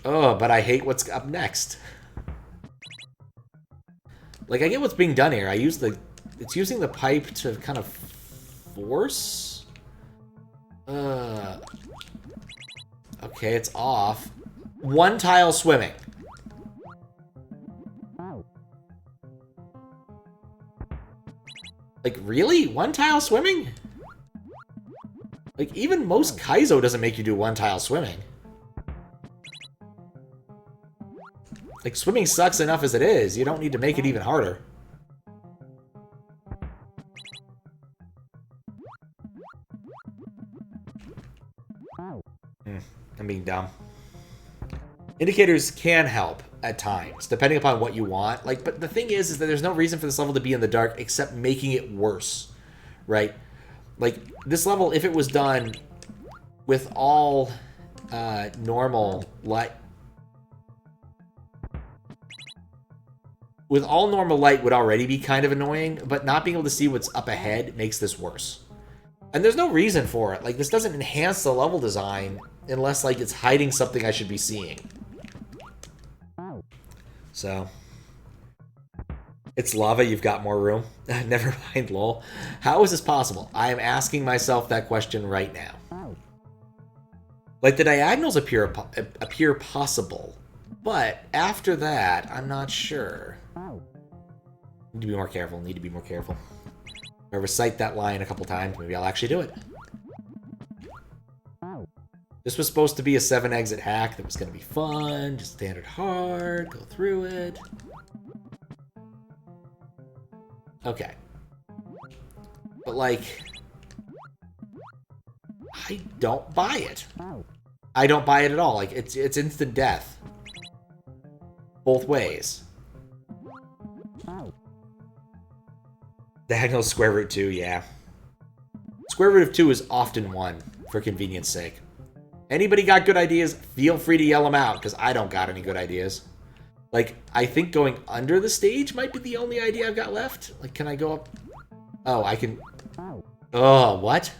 Oh, but I hate what's up next. Like, I get what's being done here. I use the... It's using the pipe to kind of force? Okay, it's off. One tile swimming. Like, really? One tile swimming? Like, even most Kaizo doesn't make you do one tile swimming. Like, swimming sucks enough as it is. You don't need to make it even harder. I'm being dumb. Indicators can help at times, depending upon what you want. Like, but the thing is that there's no reason for this level to be in the dark except making it worse, right? Like, this level, if it was done with all normal light... With all normal light would already be kind of annoying, but not being able to see what's up ahead makes this worse. And there's no reason for it. Like, this doesn't enhance the level design unless, like, it's hiding something I should be seeing. So, it's lava, you've got more room. Never mind, lol. How is this possible? I am asking myself that question right now. Like, the diagonals appear possible, but after that, I'm not sure. Need to be more careful, need to be more careful. If I recite that line a couple times, maybe I'll actually do it. This was supposed to be a 7-exit hack that was going to be fun, just standard hard, go through it. Okay. But, like, I don't buy it. I don't buy it at all. Like, it's instant death. Both ways. Diagonal square root 2, yeah. Square root of 2 is often 1, for convenience sake. Anybody got good ideas, feel free to yell them out, because I don't got any good ideas. Like, I think going under the stage might be the only idea I've got left. Like, can I go up? Oh, I can... Oh, what?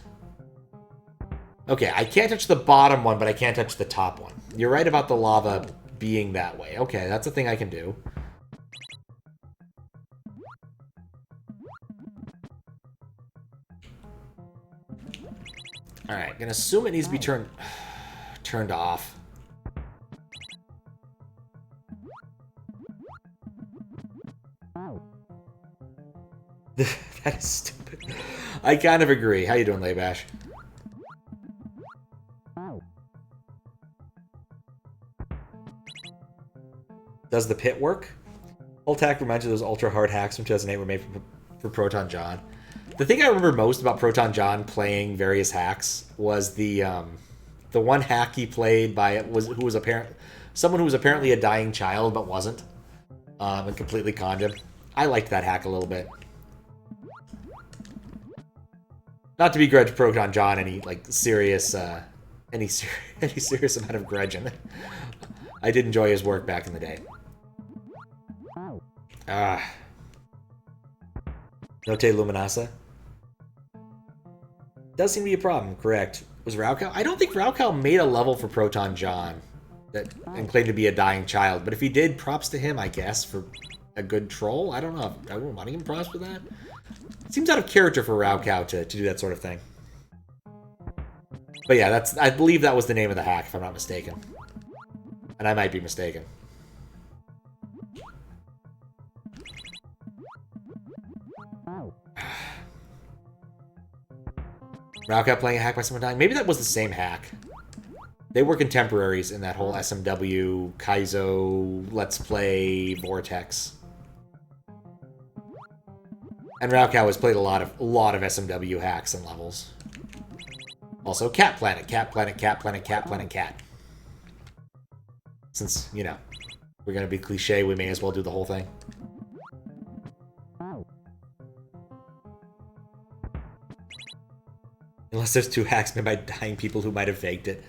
Okay, I can't touch the bottom one, but I can't touch the top one. You're right about the lava being that way. Okay, that's a thing I can do. Alright, gonna assume it needs to be turned off. That is stupid. I kind of agree. How you doing, Laybash? Does the pit work? Whole tack reminds you of those ultra hard hacks from 2008 were made for Proton John. The thing I remember most about Proton John playing various hacks was the one hack he played by someone who was apparently a dying child but wasn't, and completely conned him. I liked that hack a little bit. Not to begrudge Proton John any like serious any serious amount of grudge in it. I did enjoy his work back in the day. Note Luminasa. Does seem to be a problem, correct. Was Raukau? I don't think Raukau made a level for Proton John and claimed to be a dying child, but if he did, props to him, I guess, for a good troll. I don't know. I wouldn't want to give him props for that. It seems out of character for Raukau to do that sort of thing. But yeah, I believe that was the name of the hack, if I'm not mistaken. And I might be mistaken. Raukau playing a hack by someone dying. Maybe that was the same hack. They were contemporaries in that whole SMW, Kaizo, Let's Play, Vortex. And Raukau has played a lot of SMW hacks and levels. Also, Cat Planet, Cat Planet, Cat Planet, Cat Planet, Cat. Since, you know, we're gonna be cliche, we may as well do the whole thing. Unless there's two hacks made by dying people who might have faked it.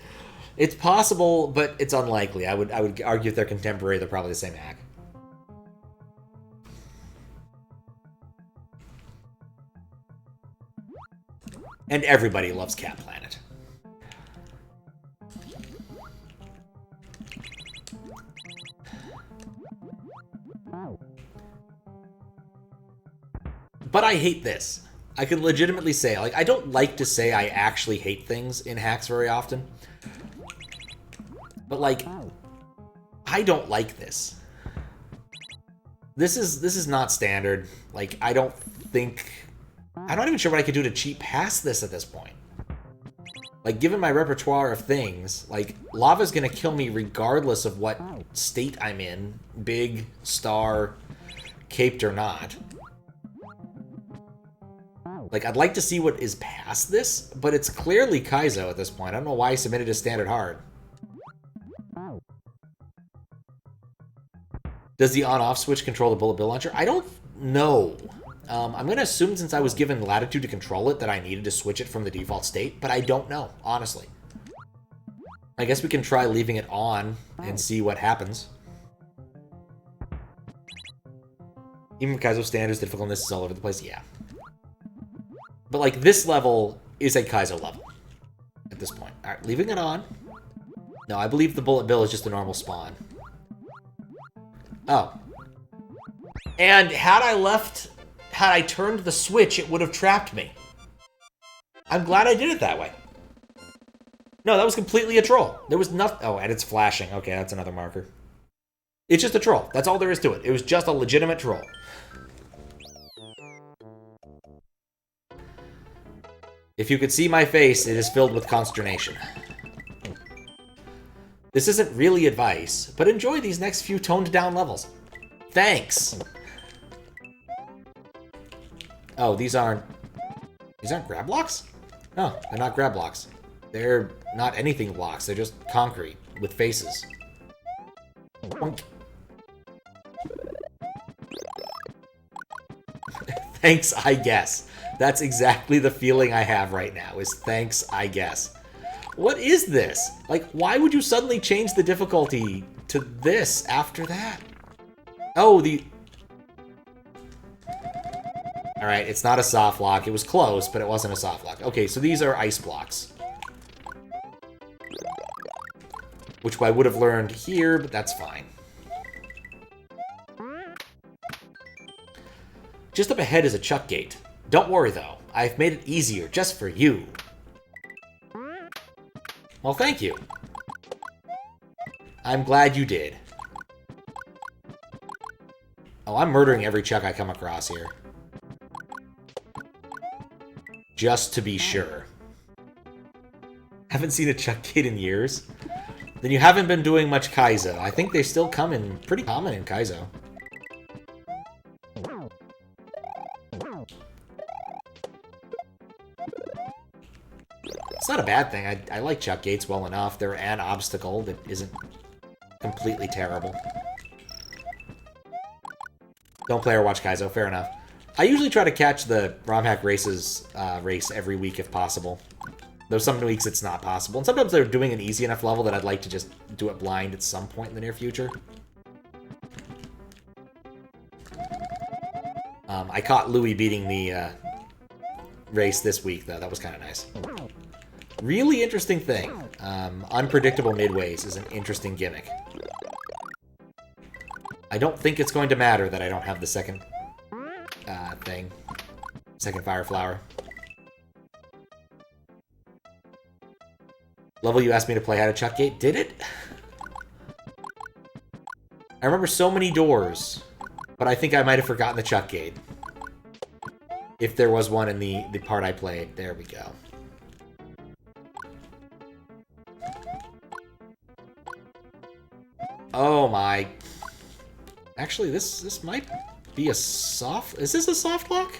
It's possible, but it's unlikely. I would argue if they're contemporary, they're probably the same hack. And everybody loves Cat Planet. But I hate this. I can legitimately say, like, I don't like to say I actually hate things in hacks very often. But, like, I don't like this. This is not standard. Like, I'm not even sure what I could do to cheat past this at this point. Like, given my repertoire of things, like, lava's gonna kill me regardless of what state I'm in. Big, star, caped or not. Like, I'd like to see what is past this, but it's clearly Kaizo at this point. I don't know why he submitted a standard hard. Does the on-off switch control the bullet bill launcher? I don't know. I'm going to assume since I was given latitude to control it that I needed to switch it from the default state, but I don't know, honestly. I guess we can try leaving it on and see what happens. Even Kaizo standards, difficultness is all over the place, yeah. But, like, this level is a Kaizo level at this point. Alright, leaving it on. No, I believe the bullet bill is just a normal spawn. Oh. And had I turned the switch, it would have trapped me. I'm glad I did it that way. No, that was completely a troll. There was nothing. Oh, and it's flashing. Okay, that's another marker. It's just a troll. That's all there is to it. It was just a legitimate troll. If you could see my face, it is filled with consternation. This isn't really advice, but enjoy these next few toned-down levels. Thanks! Oh, these aren't grab blocks? No, they're not grab blocks. They're not anything blocks, they're just concrete with faces. Boink. Thanks, I guess. That's exactly the feeling I have right now, is thanks, I guess. What is this? Like, why would you suddenly change the difficulty to this after that? Oh, Alright, it's not a soft lock. It was close, but it wasn't a soft lock. Okay, so these are ice blocks. Which I would have learned here, but that's fine. Just up ahead is a chuck gate. Don't worry, though. I've made it easier just for you. Well, thank you. I'm glad you did. Oh, I'm murdering every chuck I come across here. Just to be sure. Haven't seen a chuck gate in years? Then you haven't been doing much Kaizo. I think they still come in pretty common in Kaizo. It's not a bad thing. I like chuck gates well enough. They're an obstacle that isn't completely terrible. Don't play or watch Kaizo, fair enough. I usually try to catch the ROM Hack Races race every week if possible. Though some weeks it's not possible. And sometimes they're doing an easy enough level that I'd like to just do it blind at some point in the near future. I caught Louis beating the race this week, though. That was kind of nice. Really interesting thing. Unpredictable midways is an interesting gimmick. I don't think it's going to matter that I don't have the second thing. Second Fire Flower. Level you asked me to play had a chuck gate. Did it? I remember so many doors, but I think I might have forgotten the chuck gate. If there was one in the part I played. There we go. Oh my. Actually, this might be a soft... Is this a soft lock?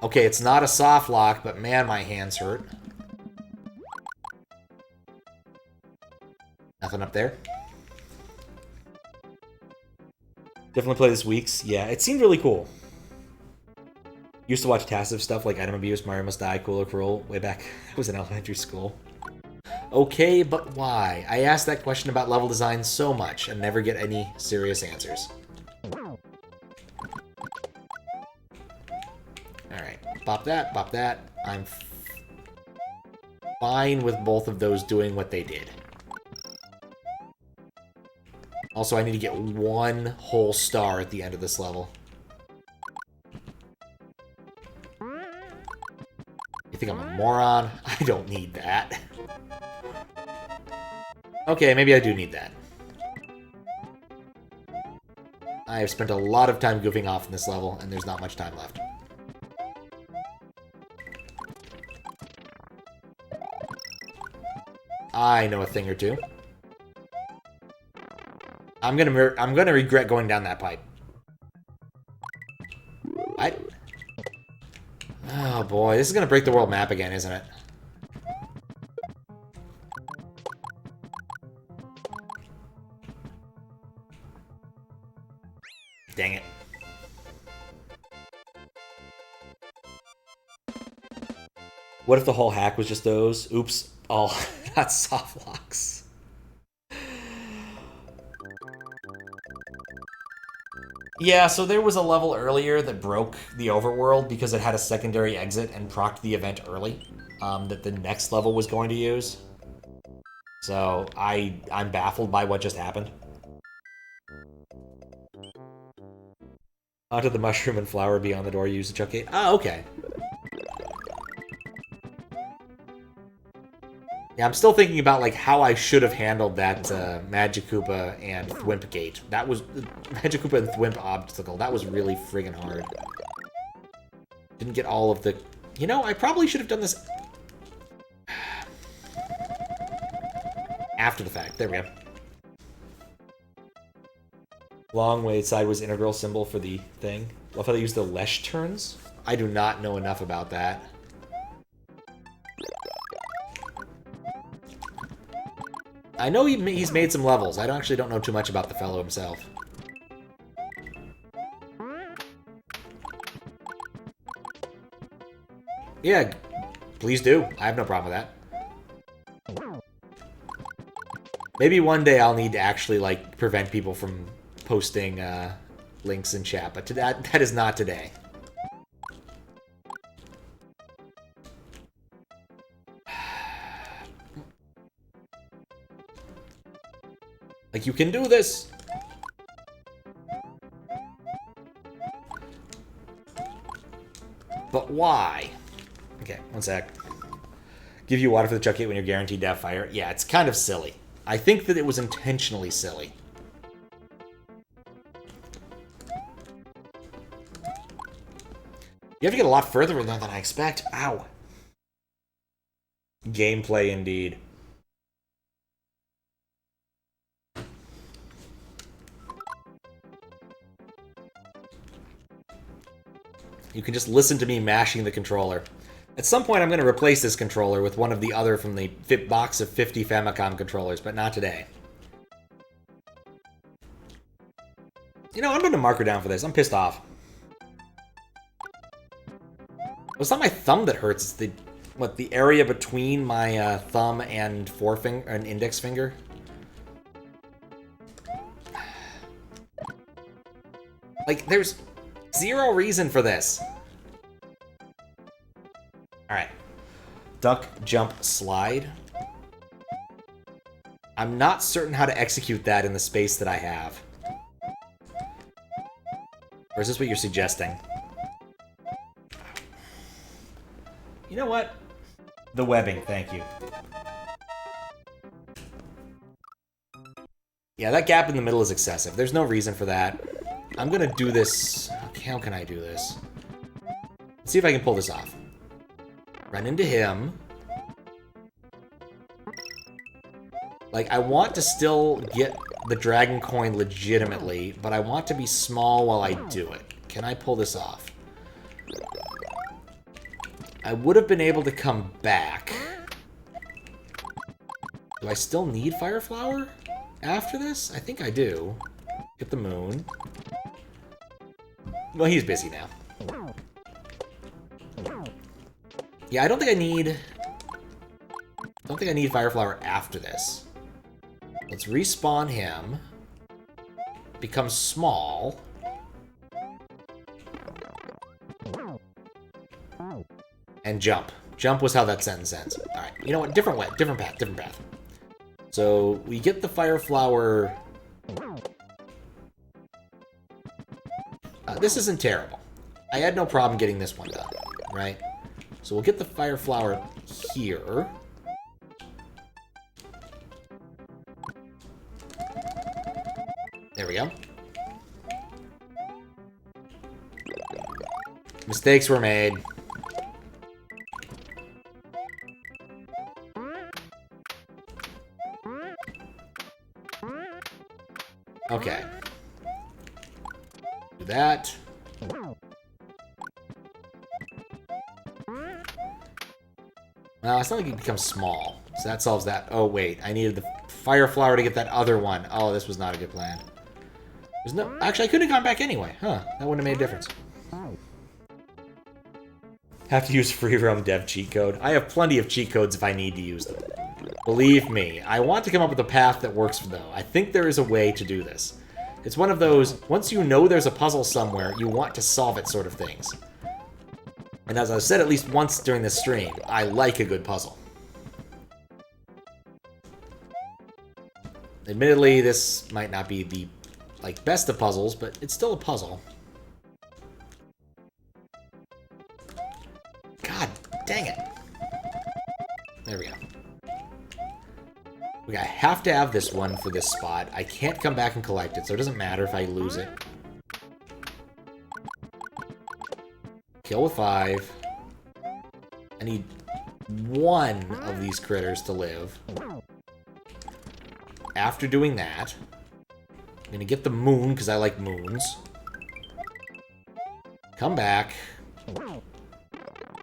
Okay, it's not a soft lock, but man, my hands hurt. Nothing up there. Definitely play this week's. Yeah, it seemed really cool. Used to watch passive stuff like Item Abuse, Mario Must Die, Cool or Cruel way back. I was in elementary school. Okay, but why? I asked that question about level design so much and never get any serious answers. Alright, bop that, bop that. I'm fine with both of those doing what they did. Also, I need to get one whole star at the end of this level. You think I'm a moron? I don't need that. Okay, maybe I do need that. I have spent a lot of time goofing off in this level, and there's not much time left. I know a thing or two. I'm gonna regret going down that pipe. What? Oh boy, this is gonna break the world map again, isn't it? Dang it. What if the whole hack was just those? Oops. Oh, not soft locks. Yeah, so there was a level earlier that broke the overworld because it had a secondary exit and procced the event early that the next level was going to use. So I'm baffled by what just happened. Onto the mushroom and flower beyond the door, use the chuck gate. Oh, okay. Yeah, I'm still thinking about like how I should have handled that Magikoopa and Thwimp gate. That was Magikoopa and Thwimp obstacle. That was really friggin' hard. Didn't get all of the... You know, I probably should have done this after the fact. There we go. Long way side was integral symbol for the thing. Love how they use the Lesh turns. I do not know enough about that. I know he's made some levels. I actually don't know too much about the fellow himself. Yeah, please do. I have no problem with that. Maybe one day I'll need to actually, like, prevent people from posting links in chat, but that is not today. Like, you can do this! But why? Okay, one sec. Give you water for the chuck gate when you're guaranteed to have fire. Yeah, it's kind of silly. I think that it was intentionally silly. You have to get a lot further than I expect. Ow. Gameplay indeed. You can just listen to me mashing the controller. At some point, I'm going to replace this controller with one of the other from the box of 50 Famicom controllers, but not today. You know, I'm going to mark her down for this. I'm pissed off. It's not my thumb that hurts. It's the area between my thumb and forefinger and index finger. Like, there's zero reason for this. Alright. Duck, jump, slide. I'm not certain how to execute that in the space that I have. Or is this what you're suggesting? You know what? The webbing, thank you. Yeah, that gap in the middle is excessive. There's no reason for that. I'm gonna do this... Okay, how can I do this? Let's see if I can pull this off. Run into him. Like, I want to still get the dragon coin legitimately, but I want to be small while I do it. Can I pull this off? I would have been able to come back. Do I still need Fire Flower after this? I think I do. Get the moon. Well, he's busy now. Yeah, I don't think I need Fire Flower after this. Let's respawn him. Become small. And jump. Jump was how that sentence ends. Alright, you know what? Different way. Different path. Different path. So, we get the Fire Flower... this isn't terrible. I had no problem getting this one done, right? So we'll get the Fire Flower here. There we go. Mistakes were made. Okay. Do that. Well, it's not like it becomes small, so that solves that. Oh, wait. I needed the Fire Flower to get that other one. Oh, this was not a good plan. There's no... Actually, I could have gone back anyway. Huh. That wouldn't have made a difference. Have to use free roam dev cheat code. I have plenty of cheat codes if I need to use them. Believe me, I want to come up with a path that works, though. I think there is a way to do this. It's one of those, once you know there's a puzzle somewhere, you want to solve it sort of things. And as I've said at least once during this stream, I like a good puzzle. Admittedly, this might not be the best of puzzles, but it's still a puzzle. God dang it. There we go. I have to have this one for this spot. I can't come back and collect it, so it doesn't matter if I lose it. Kill with 5. I need one of these critters to live. After doing that, I'm gonna get the moon, because I like moons. Come back.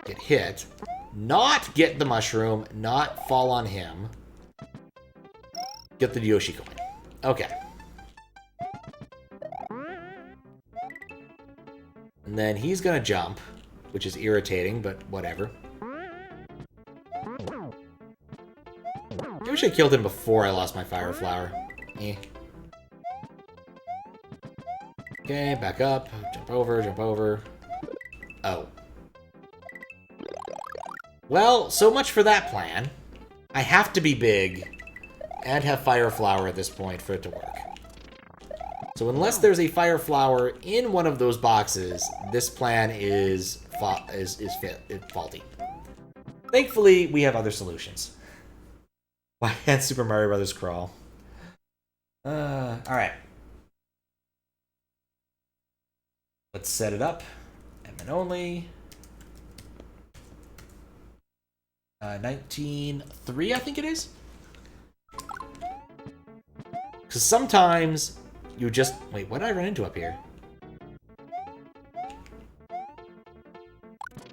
Get hit. Not get the mushroom. Not fall on him. Get the Yoshi coin. Okay. And then he's gonna jump, which is irritating, but whatever. I wish I killed him before I lost my Fire Flower. Eh. Okay, back up. Jump over, jump over. Oh. Well, so much for that plan. I have to be big and have Fire Flower at this point for it to work. So unless there's a Fire Flower in one of those boxes, this plan is faulty. Thankfully, we have other solutions. Why can't Super Mario Brothers crawl? Alright. Let's set it up. Admin only. 19.3, I think it is. Because sometimes you just... Wait, what did I run into up here?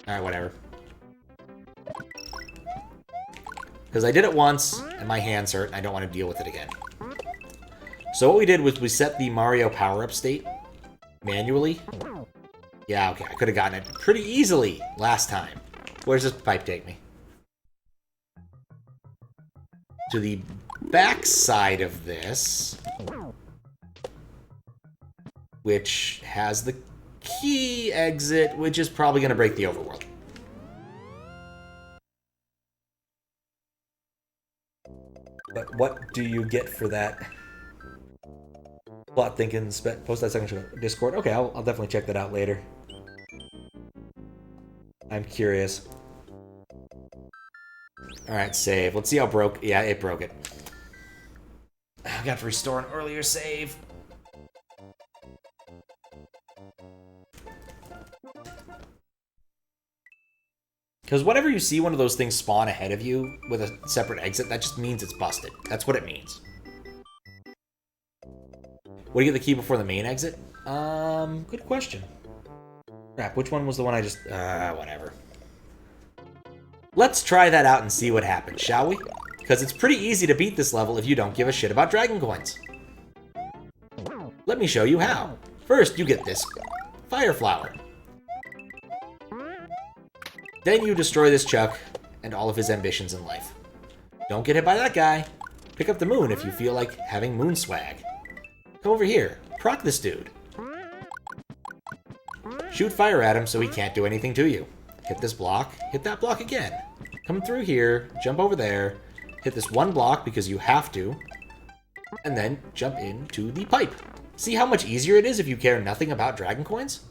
Alright, whatever. Because I did it once, and my hands hurt, and I don't want to deal with it again. So what we did was we set the Mario power-up state manually. Yeah, okay, I could have gotten it pretty easily last time. Where's this pipe take me? To the back side of this, which has the key exit, which is probably going to break the overworld. But what do you get for that? Plot thinking, post that section to Discord. Okay, I'll definitely check that out later. I'm curious. Alright, save. Let's see how broke... Yeah, it broke it. I got to restore an earlier save. Because whenever you see one of those things spawn ahead of you with a separate exit, that just means it's busted. That's what it means. What do you get the key before the main exit? Good question. Crap, which one was the one I just... whatever. Let's try that out and see what happens, shall we? Because it's pretty easy to beat this level if you don't give a shit about Dragon Coins. Let me show you how. First, you get this Fire Flower. Then you destroy this Chuck and all of his ambitions in life. Don't get hit by that guy. Pick up the moon if you feel like having moon swag. Come over here. Proc this dude. Shoot fire at him so he can't do anything to you. Hit this block. Hit that block again. Come through here. Jump over there. Hit this one block because you have to. And then jump into the pipe. See how much easier it is if you care nothing about dragon coins?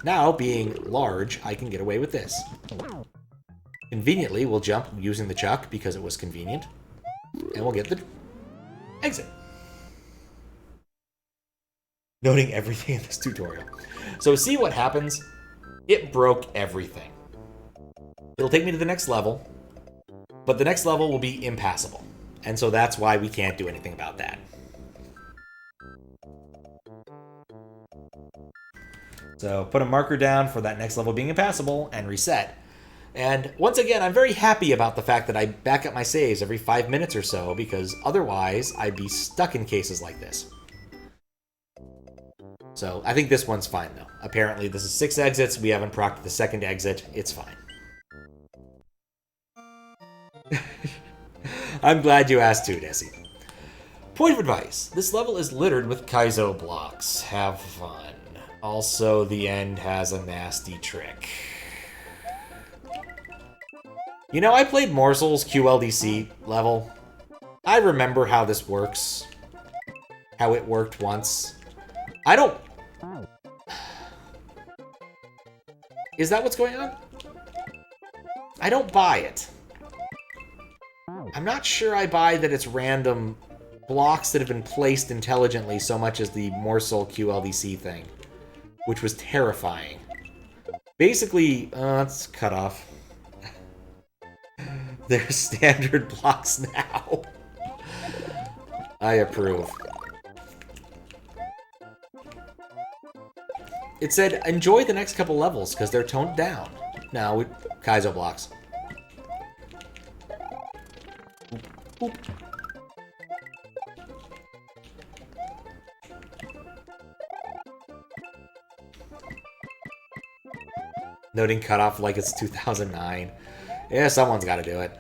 Now, being large, I can get away with this. Conveniently, we'll jump using the Chuck because it was convenient. And we'll get the exit. Noting everything in this tutorial. So see what happens? It broke everything. It'll take me to the next level, but the next level will be impassable. And so that's why we can't do anything about that. So put a marker down for that next level being impassable and reset. And once again, I'm very happy about the fact that I back up my saves every 5 minutes or so, because otherwise I'd be stuck in cases like this. So I think this one's fine though. Apparently this is 6 exits, we haven't procced the second exit, it's fine. I'm glad you asked too, Desi. Point of advice. This level is littered with Kaizo blocks. Have fun. Also, the end has a nasty trick. You know, I played Morsel's QLDC level. I remember how this works. How it worked once. I don't... Is that what's going on? I don't buy it. I'm not sure I buy that it's random blocks that have been placed intelligently so much as the Morsel QLDC thing, which was terrifying. Basically, it's cut off. They're standard blocks now. I approve. It said, enjoy the next couple levels, because they're toned down. No, Kaizo blocks. Oop. Noting cutoff like it's 2009. Yeah, someone's got to do it.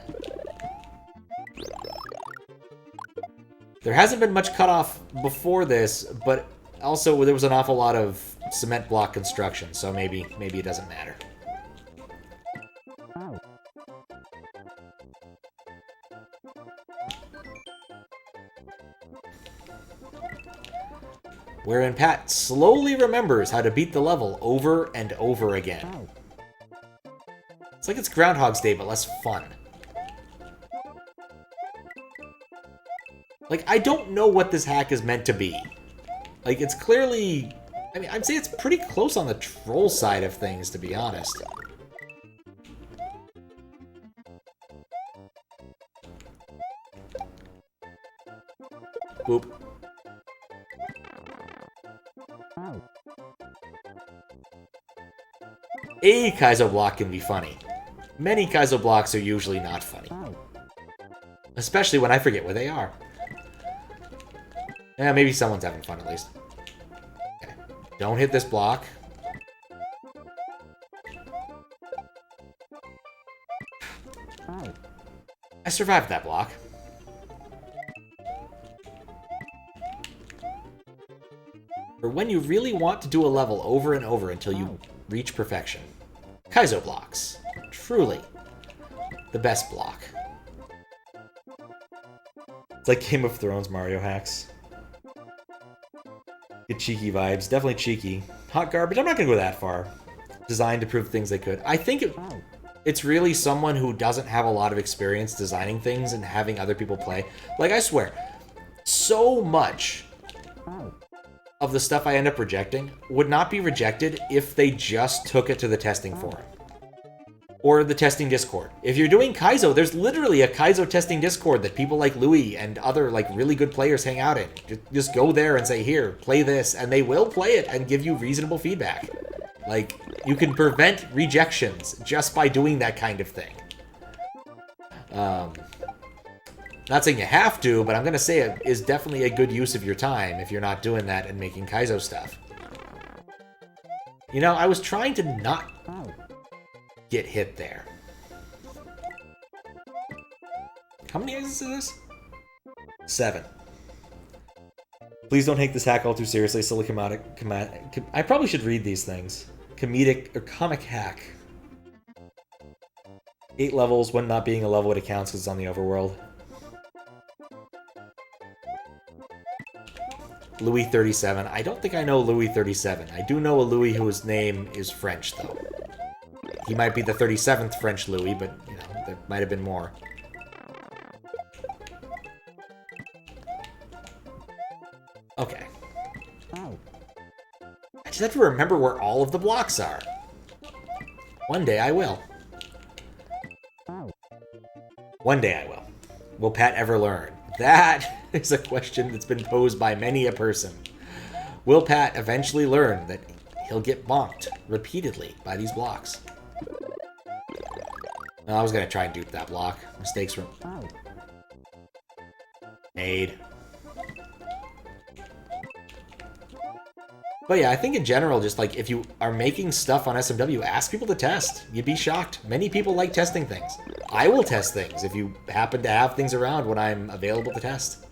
There hasn't been much cutoff before this, but also there was an awful lot of cement block construction, so maybe it doesn't matter. Wherein Pat slowly remembers how to beat the level over and over again. It's like it's Groundhog's Day, but less fun. Like, I don't know what this hack is meant to be. Like, it's clearly... I mean, I'd say it's pretty close on the troll side of things, to be honest. Boop. A Kaizo block can be funny. Many Kaizo blocks are usually not funny. Especially when I forget where they are. Yeah, maybe someone's having fun at least. Okay. Don't hit this block. I survived that block. For when you really want to do a level over and over until you reach perfection. Kaizo blocks. Truly the best block. It's like Game of Thrones Mario hacks. Get cheeky vibes. Definitely cheeky. Hot garbage. I'm not going to go that far. Designed to prove things they could. I think it's really someone who doesn't have a lot of experience designing things and having other people play. Like, I swear, so much of the stuff I end up rejecting would not be rejected if they just took it to the testing forum. Or the testing Discord. If you're doing Kaizo, there's literally a Kaizo testing Discord that people like Louis and other like really good players hang out in. Just go there and say, here, play this, and they will play it and give you reasonable feedback. Like, you can prevent rejections just by doing that kind of thing. Not saying you have to, but I'm going to say it is definitely a good use of your time if you're not doing that and making Kaizo stuff. You know, I was trying to not get hit there. How many exits is this? 7. Please don't take this hack all too seriously. Silly comedic. I probably should read these things. Comedic or comic hack. 8 levels, one not being a level, it counts because it's on the overworld. Louis 37. I don't think I know Louis 37. I do know a Louis whose name is French, though. He might be the 37th French Louis, but, you know, there might have been more. Okay. I just have to remember where all of the blocks are. One day I will. One day I will. Will Pat ever learn? That is a question that's been posed by many a person. Will Pat eventually learn that he'll get bonked repeatedly by these blocks? No, I was going to try and dupe that block. Mistakes were made. But yeah, I think in general, just like if you are making stuff on SMW, ask people to test. You'd be shocked. Many people like testing things. I will test things if you happen to have things around when I'm available to test.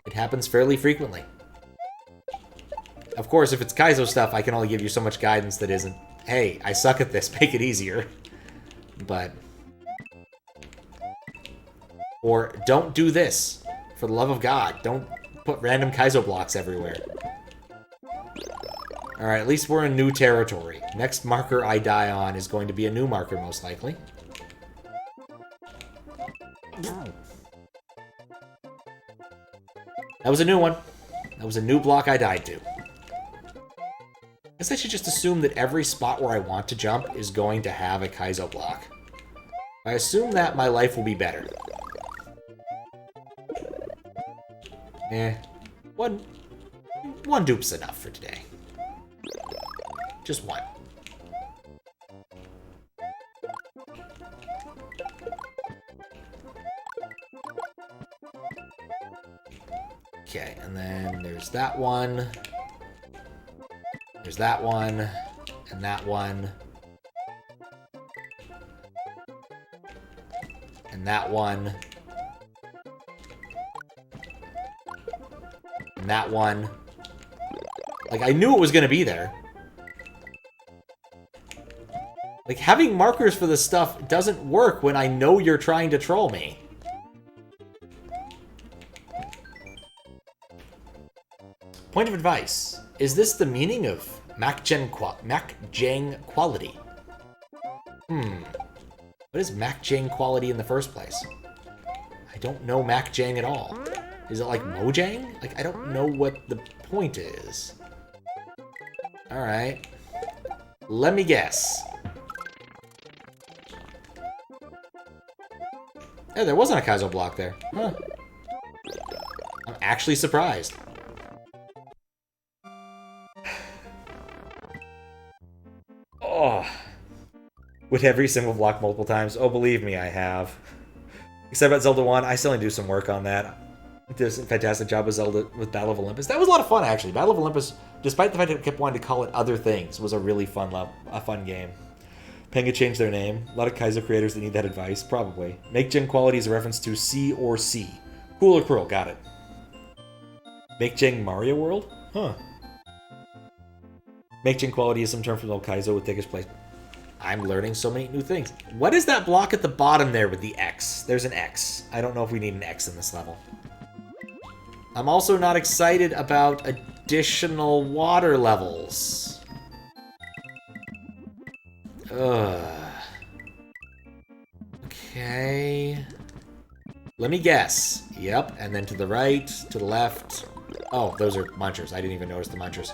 It happens fairly frequently. Of course, if it's Kaizo stuff, I can only give you so much guidance that isn't, hey, I suck at this, make it easier. But... or, don't do this. For the love of God, don't put random Kaizo blocks everywhere. Alright, at least we're in new territory. Next marker I die on is going to be a new marker, most likely. That was a new one. That was a new block I died to. I guess I should just assume that every spot where I want to jump is going to have a Kaizo block. If I assume that, my life will be better. One dupe's enough for today. Just one. Okay, and then there's that one. There's that one. And that one. And that one. And that one. Like, I knew it was going to be there. Like, having markers for this stuff doesn't work when I know you're trying to troll me. Point of advice. Is this the meaning of Makjang quality? What is Makjang quality in the first place? I don't know Makjang at all. Is it like Mojang? Like, I don't know what the point is. Alright. Let me guess. Yeah, there wasn't a Kaizo block there. Huh. I'm actually surprised. Oh. With every single block multiple times. Oh, believe me, I have. Except about Zelda 1, I still need to do some work on that. Did a fantastic job with Zelda with Battle of Olympus. That was a lot of fun, actually. Battle of Olympus, despite the fact that I kept wanting to call it other things, was a really fun game. Penga changed their name. A lot of Kaizo creators that need that advice, probably. Makjang quality is a reference to C or C. Cool or cruel, got it. Makjang Mario World? Huh. Makjang quality is some term from old Kaizo with thickest place. I'm learning so many new things. What is that block at the bottom there with the X? There's an X. I don't know if we need an X in this level. I'm also not excited about additional water levels. Okay. Let me guess. Yep, and then to the right, to the left. Oh, those are munchers. I didn't even notice the munchers.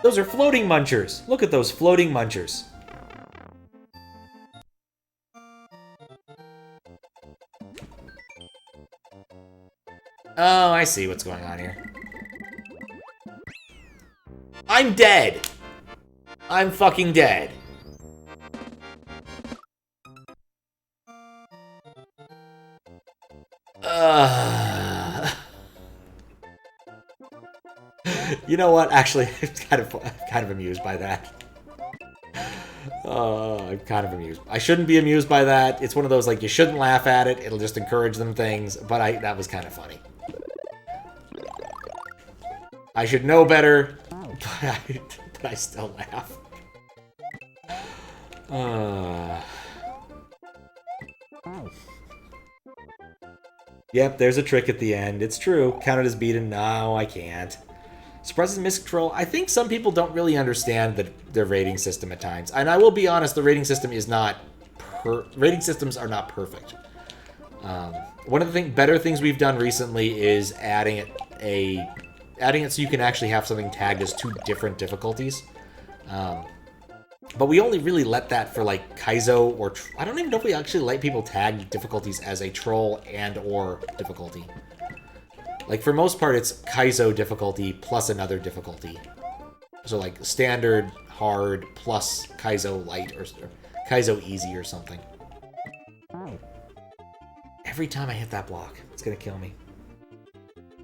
Those are floating munchers. Look at those floating munchers. Oh, I see what's going on here. I'm dead! I'm fucking dead. You know what? Actually, I'm kind of amused by that. I'm kind of amused. I shouldn't be amused by that. It's one of those, like, you shouldn't laugh at it. It'll just encourage them things. But that was kind of funny. I should know better, but I still laugh. Yep, there's a trick at the end. It's true. Counted as beaten. No, I can't. Suppresses miscontrol. I think some people don't really understand the rating system at times. And I will be honest, the rating system is not... rating systems are not perfect. One of the better things we've done recently is adding it so you can actually have something tagged as 2 different difficulties. But we only really let that for, like, Kaizo or... I don't even know if we actually let people tag difficulties as a troll and or difficulty. Like, for most part, it's Kaizo difficulty plus another difficulty. So, like, standard, hard, plus Kaizo light, or Kaizo easy or something. Every time I hit that block, it's gonna kill me.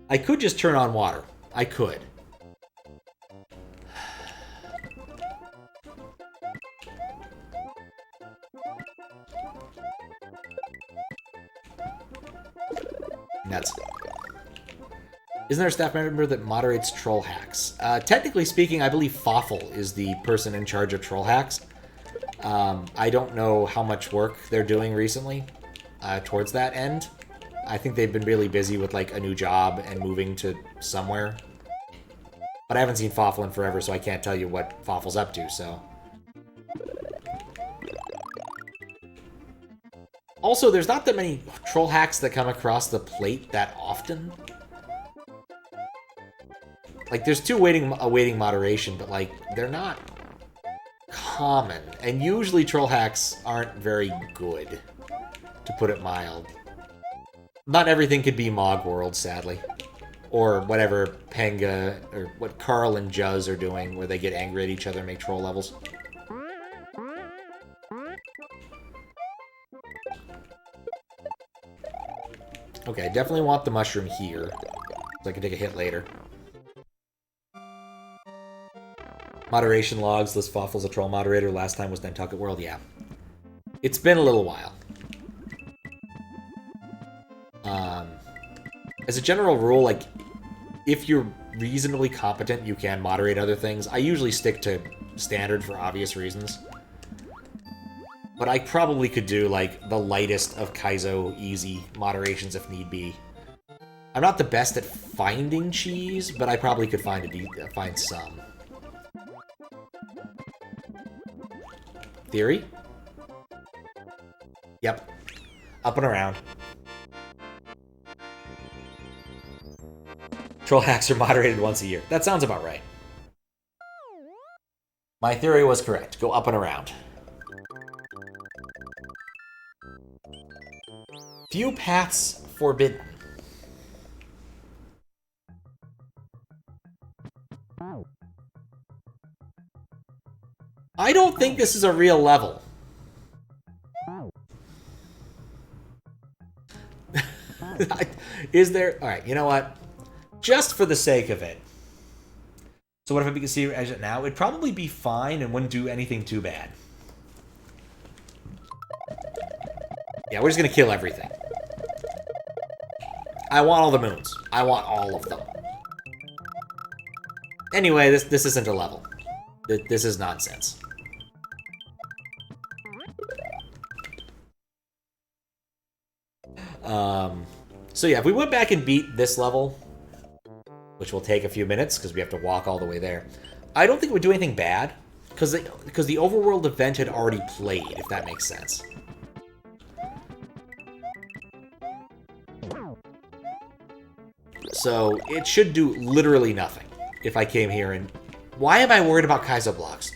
I could just turn on water. I could. Nuts. Isn't there a staff member that moderates troll hacks? Technically speaking, I believe Fawful is the person in charge of troll hacks. I don't know how much work they're doing recently towards that end. I think they've been really busy with, like, a new job and moving to somewhere. But I haven't seen Fawful in forever, so I can't tell you what Fawful's up to, so... Also, there's not that many troll hacks that come across the plate that often. Like, there's 2 awaiting moderation, but, like, they're not common. And usually troll hacks aren't very good, to put it mild. Not everything could be Mog World, sadly. Or whatever Penga, or what Carl and Juz are doing, where they get angry at each other and make troll levels. Okay, I definitely want the mushroom here, so I can take a hit later. Moderation logs, list Fawful's a troll moderator. Last time was Nantucket World, yeah. It's been a little while. As a general rule, like, if you're reasonably competent, you can moderate other things. I usually stick to standard for obvious reasons. But I probably could do, like, the lightest of Kaizo easy moderations if need be. I'm not the best at finding cheese, but I probably could find some. Theory? Yep. Up and around. Troll hacks are moderated once a year. That sounds about right. My theory was correct. Go up and around. Few paths forbidden. I don't think this is a real level. Is there? Alright, you know what? Just for the sake of it. So what if I could see it now? It'd probably be fine and wouldn't do anything too bad. Yeah, we're just gonna kill everything. I want all the moons. I want all of them. Anyway, this isn't a level. This is nonsense. So yeah, if we went back and beat this level, which will take a few minutes because we have to walk all the way there, I don't think it would do anything bad because the overworld event had already played, if that makes sense. So it should do literally nothing if I came here and... Why am I worried about Kaizo blocks?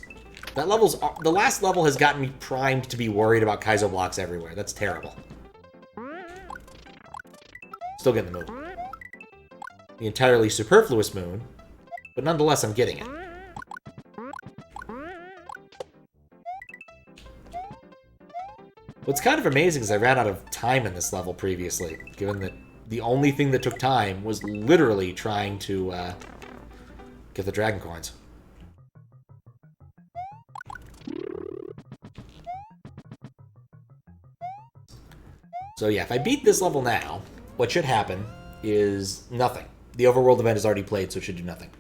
The last level has gotten me primed to be worried about Kaizo blocks everywhere. That's terrible. Still getting the moon. The entirely superfluous moon, but nonetheless I'm getting it. What's kind of amazing is I ran out of time in this level previously, given that the only thing that took time was literally trying to get the dragon coins. So yeah, if I beat this level now, what should happen is nothing. The overworld event is already played, so it should do nothing.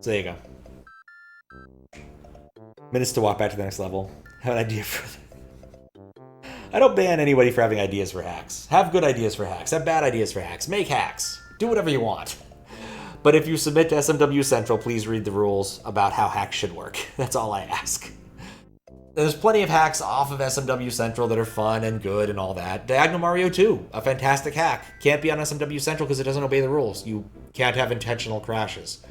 So there you go. Minutes to walk back to the next level. Have an idea for that. I don't ban anybody for having ideas for hacks. Have good ideas for hacks. Have bad ideas for hacks. Make hacks. Do whatever you want. But if you submit to SMW Central, please read the rules about how hacks should work. That's all I ask. There's plenty of hacks off of SMW Central that are fun and good and all that. Diagonal Mario 2, a fantastic hack. Can't be on SMW Central because it doesn't obey the rules. You can't have intentional crashes.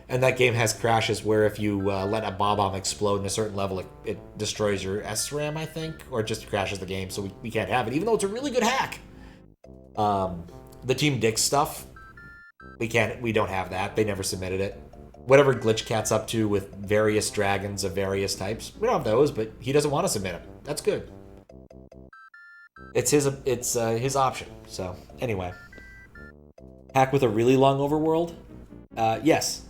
And that game has crashes where if you let a bomb explode in a certain level, it destroys your SRAM, I think, or it just crashes the game, so we can't have it, even though it's a really good hack. The Team Dick stuff, we don't have that. They never submitted it. Whatever Glitch Cat's up to with various dragons of various types, we don't have those, but he doesn't want to submit them. That's good. It's his option. So anyway, hack with a really long overworld. Yes.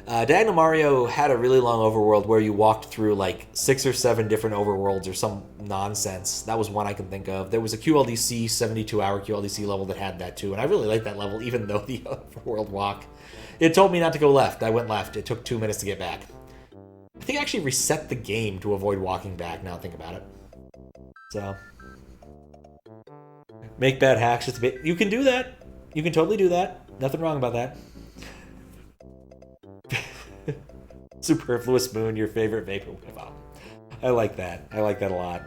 Diagonal Mario had a really long overworld where you walked through like 6 or 7 different overworlds or some nonsense. That was one I can think of. There was a QLDC 72-hour QLDC level that had that too, and I really liked that level, even though the overworld walk. It told me not to go left. I went left. It took 2 minutes to get back. I think I actually reset the game to avoid walking back, now I think about it. So, make bad hacks just a bit. You can do that. You can totally do that. Nothing wrong about that. Superfluous Moon, your favorite vaporwave. I like that. I like that a lot.